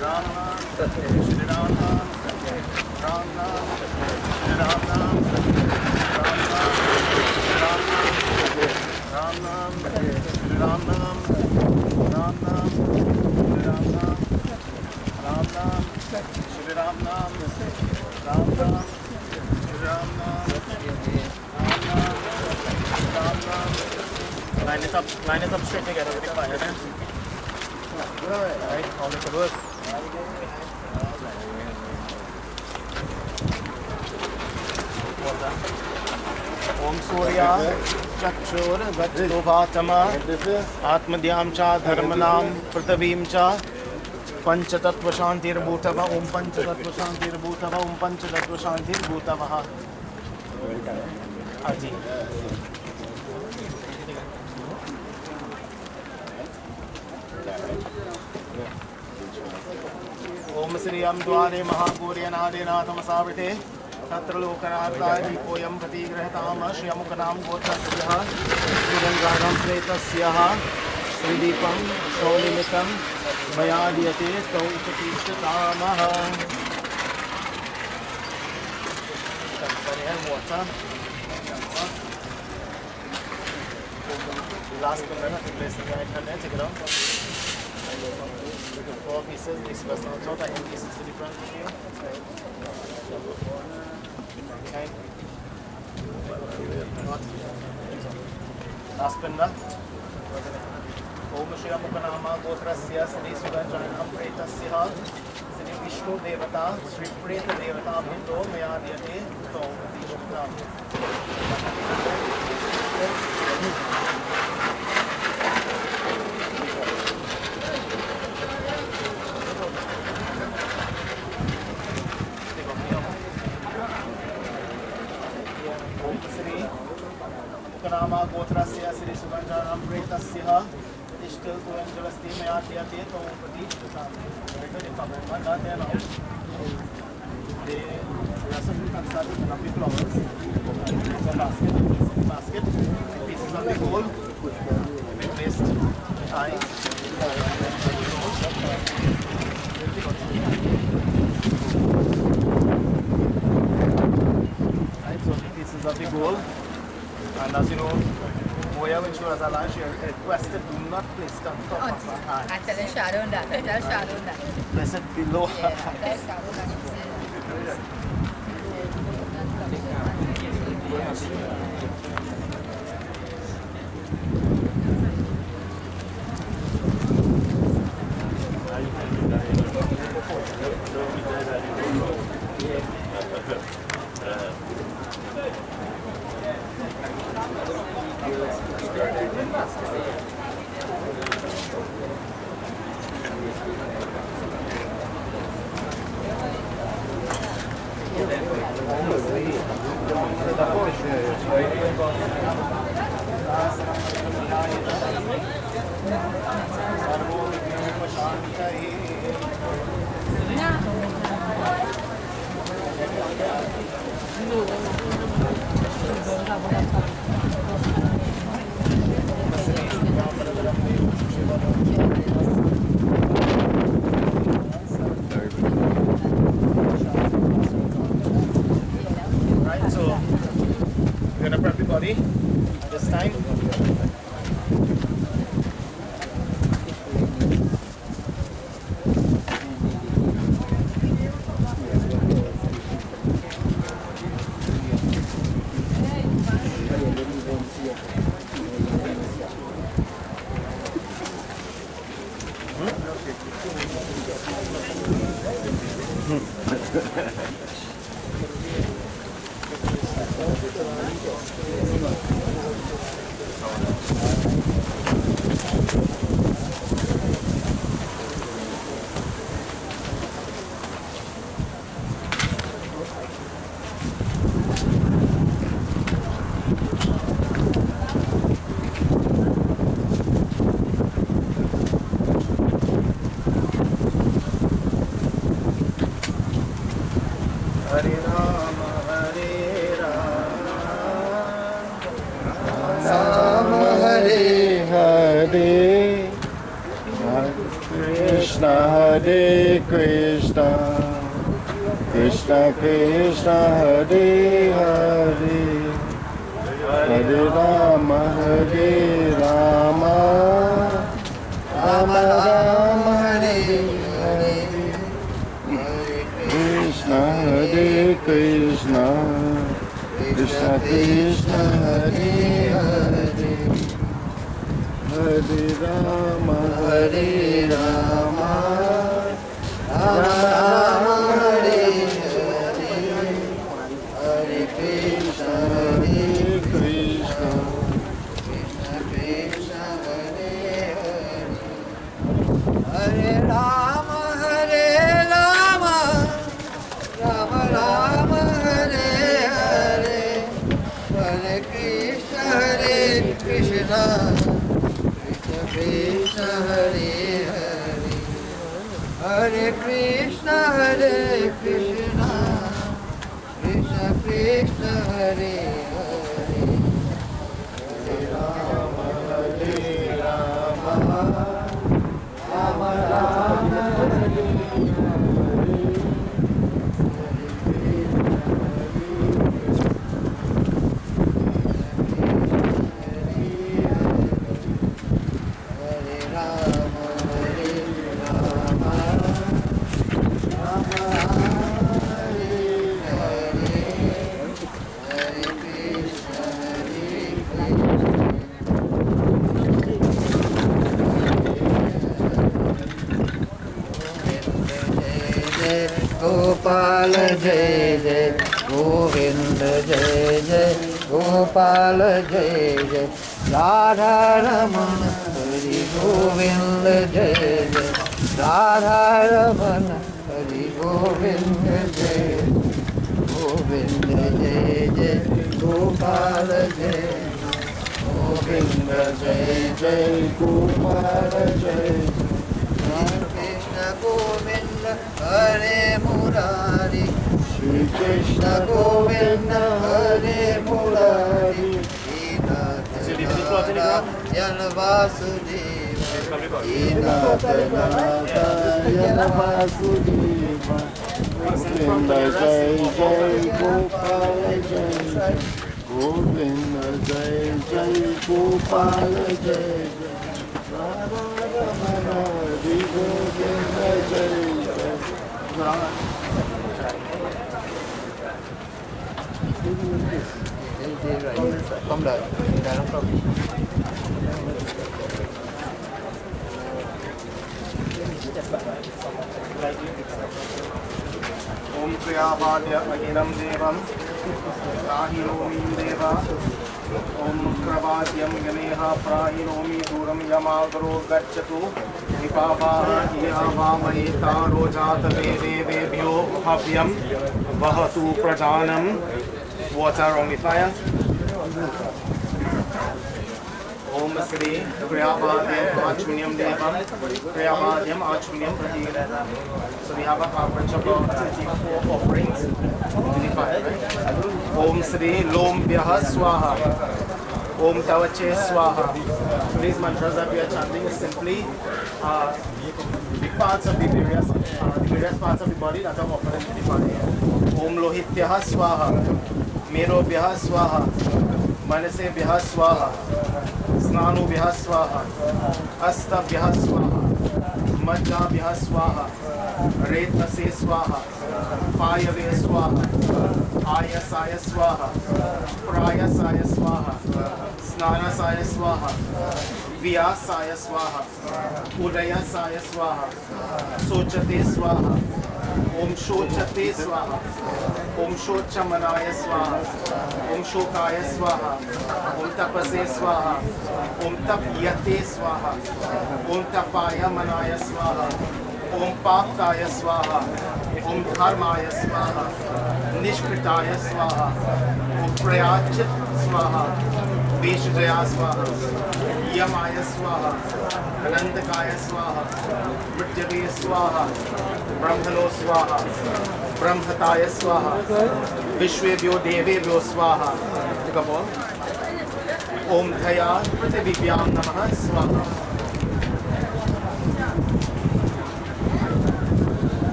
Ram Nam, Satya, Ram Nam, Ram Nam, Ram Nam, Ram Nam, Ram Nam, Ram Nam, Ram Nam, Ram Nam, Ram Nam, Shri Ram Nam, Ram Nam, Shri Ram Nam, Ram Nam. Line it up straight together with your fire. Right, all this will work. Om Surya Chakshur Gacchobhatama Atmadyam Cha Dharmanam Pratavim Cha Panchatattva Shantir Bhutava Om Panchatattva Shantir Bhutava Om Panchatattva Shantir Bhutava Aji. Om Sriyam Dware Mahagurya Nadenatama Savite Tatra Lokanatha Dikoyam Patigrahitama Shyamukanam Gotasyaha Soogan Jairam Pretasyaha Sridipam Shaulimitam Mayadiyate Taupatishtatamaha. Water. Last one, place the right hand there, take it out. 4 pieces, this was not so, I think this is the different here. Okay. Last panda. Om Shri Mukanama Gotrasya Sri Soogan Jairam Pretasya Sri Vishnu Devata Sri Preta Devata Bhindo Mayadiyate Tom Vishnu. Mukanama Gotrasya Sri Soogan Jairam Pretasya Still to Angeles team, I are there to teach the family. One done there now. They are some constructed lovely flowers. There's a basket, pieces of the gold, with paste, eyes. Right, so pieces of the gold. And as you know, Moya, when she was alive, she requested do not place it on top of her hand. I tell Sharon that. Place it below her hand. Right, so we're gonna prep the body at this time. Hare Rama, Hare Rama Hare Hare, Krishna Hare Krishna, Krishna Krishna Hare Hare, Hare Rama Hare Rama, Rama Rama Hare Hare, Krishna Hare Krishna, Krishna Krishna Hare Hare, Hare Rama Hare Rama, Rama Rama Hare Hare, Hare Krishna Hare Krishna, Krishna Krishna Hare Hare, Hare Rama Hare Rama, Rama Rama Hare Hare, Hare Krishna Hare Krishna, Krishna Krishna Hare Hare, Hare Krishna Hare Krishna, Krishna Krishna Hare Hare, Hare Rama Hare Rama, Rama Rama Hare Hare, Gopal Jai Jai, Govinda Jai Jai, Gopal Jai Jai, Radha Ramana Hari Govinda Jai Jai, Radha Ramana Hari Govinda Jai, Govinda Jai Jai, Gopal Jai, Govinda Jai Jai, Gopal Jai, Krishna Govinda Hare Murari, Shri Krishna Govinda Hare Murari, Yana Vasudeva, Yana Vasudeva, Govinda Jai Jai, Gopal Jai, Govinda Jai Jai, Gopal Jai, Radha Ramana Hari Govinda Jai Jai. Không đợi, đợi lắm không? Om Kriyavadya Agiram Devam, Prahiromi Deva, Om Kravadyam Yaneha Prahiromi Duram Yamagaro Gacchatu, Nipavaha Iyavamahita Rojata Vedevebhyo Bhavyam, Vahatu Prajanam. Water on the fire. Om Sri Kriyavadyam Achmunyam Devam, Kriyavadyam Achmunyam Pratigam. So we have a average of about 34 offerings in the fire, right? Om Sri Lom Bhyaha Swaha, Om Tavache Swaha. So these mantras that we are chanting is simply big parts of the various parts of the body that are offered in the fire. Om Lohityaha Swaha, Mero Bhyaha Swaha, Manase Bhyaha Swaha, Snanu Bhyaha Swaha, Asta Bhyaha Swaha, Majja Bhyaha Swaha, Retase Swaha, Payave Swaha, Ayasaya Swaha, Prayasaya Swaha, Snanasaya Swaha, Vyasaya Swaha, Udayasaya Swaha, Sochate Swaha, Om Shochate Swaha, Om Shochamanaya Swaha, Om Shokaya Swaha, Om Tapase Swaha, Om Tapyate Swaha, Om Tapaya Manaya Swaha, Om Paktaya Swaha, Om Dharmaya Swaha, Nishkritaya Swaha, Om Prayachit Swaha, Veshjaya Swaha, Yamaya Swaha, Anandakaya Swaha, Mrityave Swaha, Brahmano Swaha, ब्रह्मताय स्वाहा विश्वेभ्यो देवेभ्यो स्वाहा ओम धया पृथिवीभ्यां नमः स्वाहा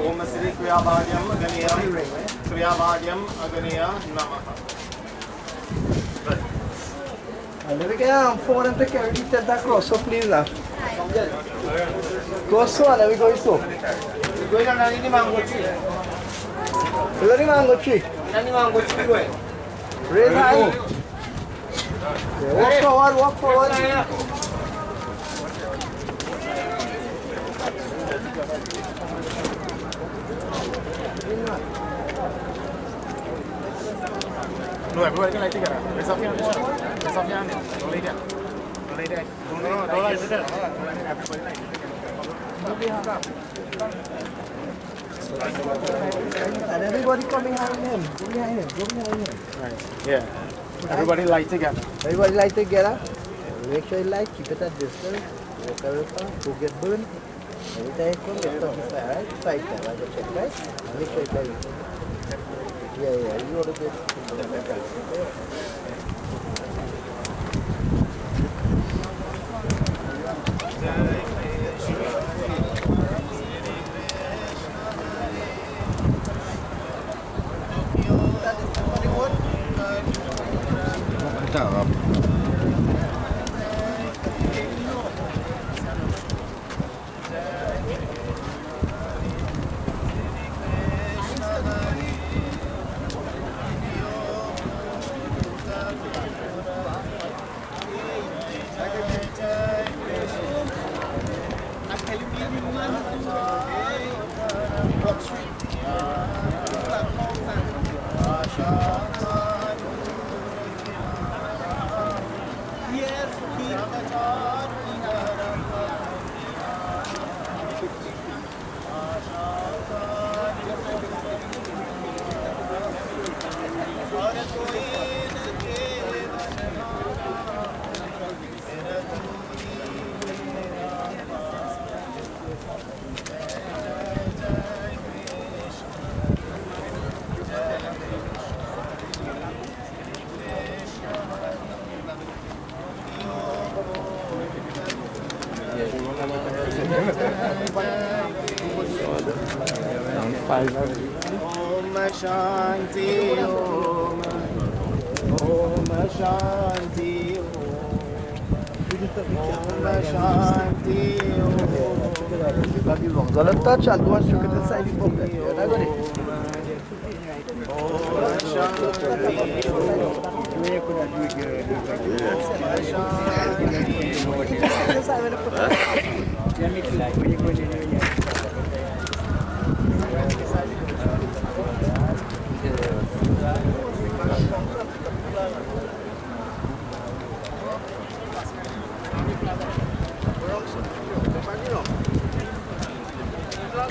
ओम श्री क्रियावाद्यम अगनेय नमः. And let me get on phone and take care of that cross, so please now. Go so, let me go so. We're going on the mango tree. Where's the mango tree? The mango tree going. Raise high. Walk forward, walk forward. No, everybody can light together. Raise up your hand. Raise up your hand. Don't lay there. Don't lay there. Don't lay there. Everybody light together. And everybody come behind him. Go behind him. Go behind him. Right. Yeah. Everybody light together. Everybody light together. Make sure you light. Keep it at distance. Walk away from. Go get burned. Every time you come, lift up the fire, right? Fight them. I just check, right? Make sure you carry it. Yeah, you ought to get Om Shanti Om Om Shanti Om Shanti Om. So let's touch and go and shook it inside the pocket. You're not going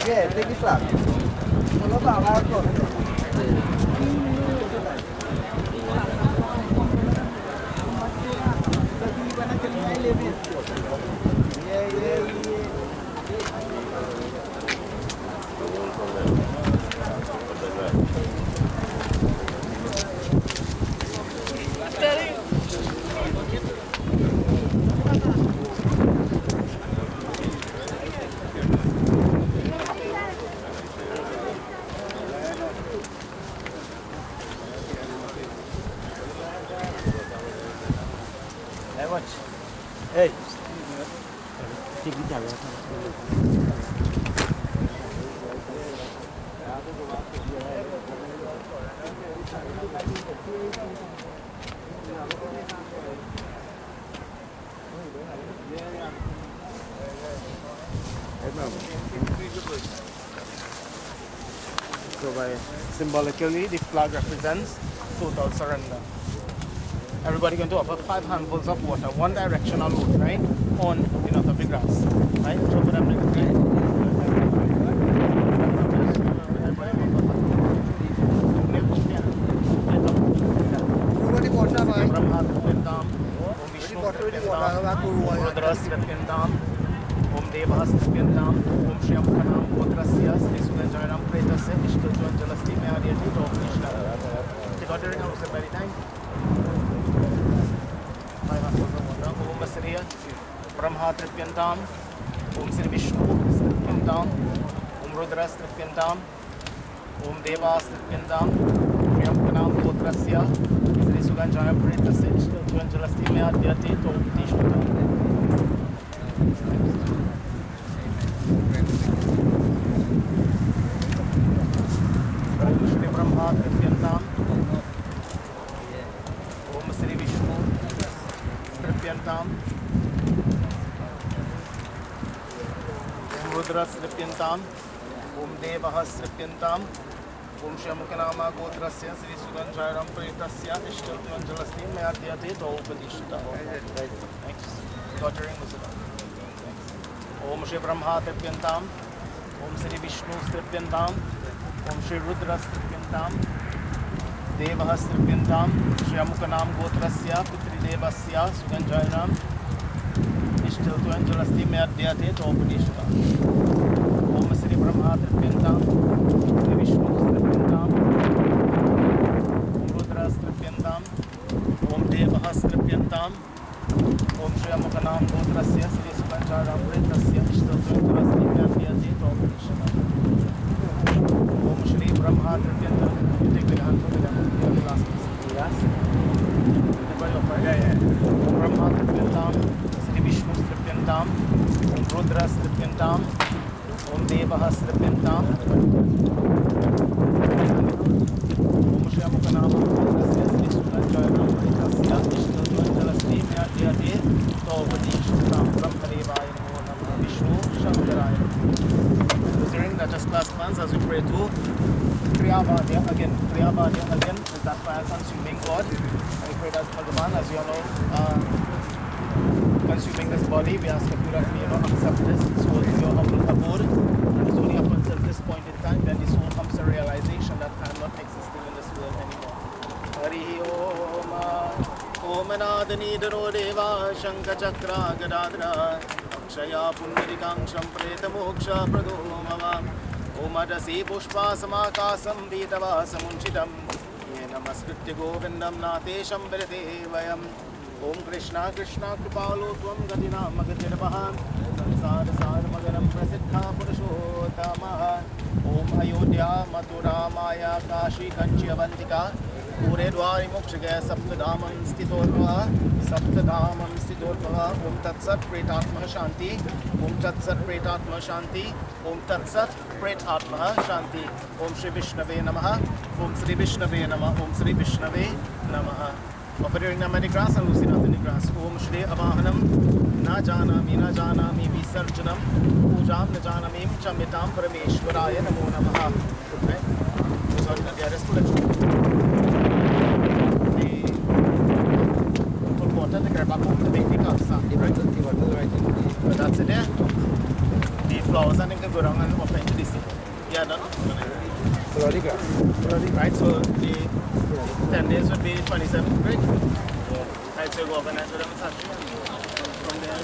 yeah, take it flat. No, Hey. So symbolically, the flag represents total surrender. Everybody going to offer 5 handfuls of water, one directional road, right? On the north of the grass, right? So for them, right? Rudra-Sripyantam, Om Devah-Sripyantam, Om Shyam-Kanam Gotrasya, Sri Soogan Jairam Pretasya, Ishtal-Jalasti, Mayadiyati, Topnishna. You got it house at very time? Om Vasriya, Brahma-Tripyantam, Om Sri Vishnu-Sripyantam, Om Rudra-Sripyantam, Om Devah-Sripyantam, Shyam-Kanam Gotrasya, Sri Soogan Jairam Pretasya, Ishtal-Jalasti, Mayadiyati, Topnishna. Shri Brahma Tripyantam, Om Sri Vishnu Tripyantam, Om Rudra Tripyantam, Om Devah Tripyantam, Om Shyamukhanama Gotrasya, Sri Soogan Jairam Pretasya, Ishtal Jalasti, Mayadiyate, Upadishita. Thanks. Got your ring, Muslim. Om Shri Brahma Tripyantam, Om Sri Vishnu Tripyantam, Om Shri Rudra Tripyantam, Devah Tripyantam, Shri Amukanam Gotrasya, Pitri Devasya, Soogan Jairam, Ishtal Jalasti, Mayadiyate, Upadishita. Om Sri Brahma Tripyantam, Sri Vishnu Tripyantam, Om Rudra Tripyantam, Om Devah Tripyantam, Om Shri Amukanam Gotrasya, Sri Soogan Jairam Pretasya, Ishtal Jalasti, Mayadiyate, Upadishita. Om Shri Brahma Tripyantam. You take the hand to the last piece. Yes? Om Brahma Tripyantam, Sri Vishnu Tripyantam, Om Rudra Tripyantam, Om Devah Tripyantam, Om Shri Amukanam Gotrasya, Sri Soogan Jairam Pretasya, Ishtal Jalasti, Mayadiyate, Upadishita. Brahmadevaya Namo Namah, Vishnu Shankaraya. During the just last months, as we pray to Kriyabhadya again is that fire consuming God. And we pray that Bhagavan, as you all know, consuming this body, we ask that you accept this soul in your humble abode. And it's only up until this point in time when the soul comes to realization that I am not existing in this world anymore. Hari Om Om Anadani Deva Shankachakra Gadadra Akshaya Pundirikangsham Preta Moksha Pradomava Om Adasi Pushpa Samakasam Vitava Samunchitam Namaskritya Govindam Natesham Virate Vayam Om Krishna Krishna Kripalo Tvam Gatinam Magatirvaha Sansar Sar Magaram Prasiddha Purushottama Om Ayodhya Mathura Maya Kashi Kanchyavantika Pure Dwari Mokshagaya Saptadamam Sthitorvaha Om Tatsat Pretatma Shanti Om Tatsat Pretatma Shanti Om Tatsat Pretatma Shanti Om Shri Vishnave Namaha Om Shri Vishnave Namaha Om Shri Vishnave Namaha. Offering Namadi grass and Lucinatani grass. Om Shri Avahanam Na Janami Visarjanam Pujam Najanamim Chamitam Parameshwaraya Namo Namaha. Right? So the other spiritual. The grab up of the baby comes up, right? But that's it there. The flowers and the go down and off into the sea. Yeah, done. Right, so the 10 days would be 27th, right? Right, so you go organize with them Saturday from there.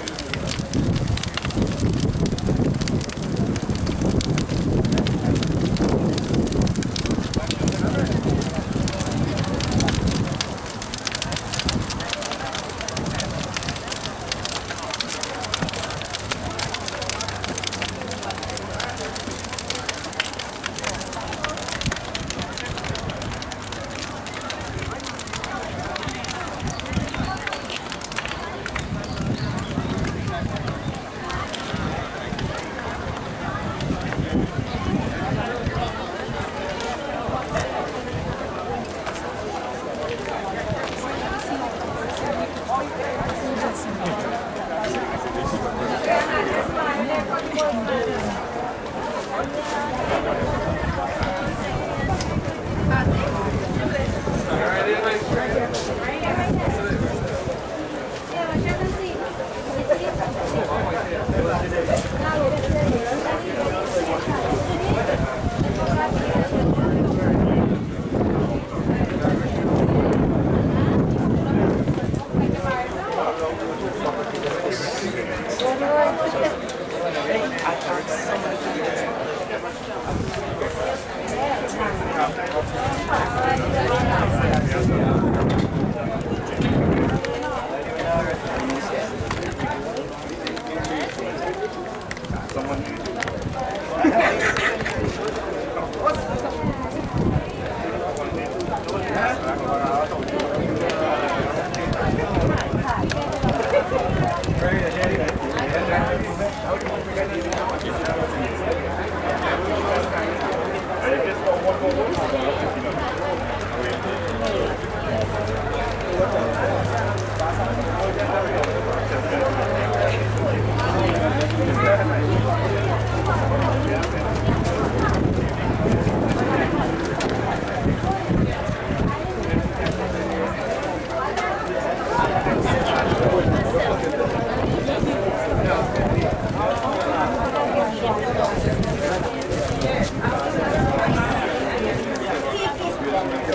Thank you.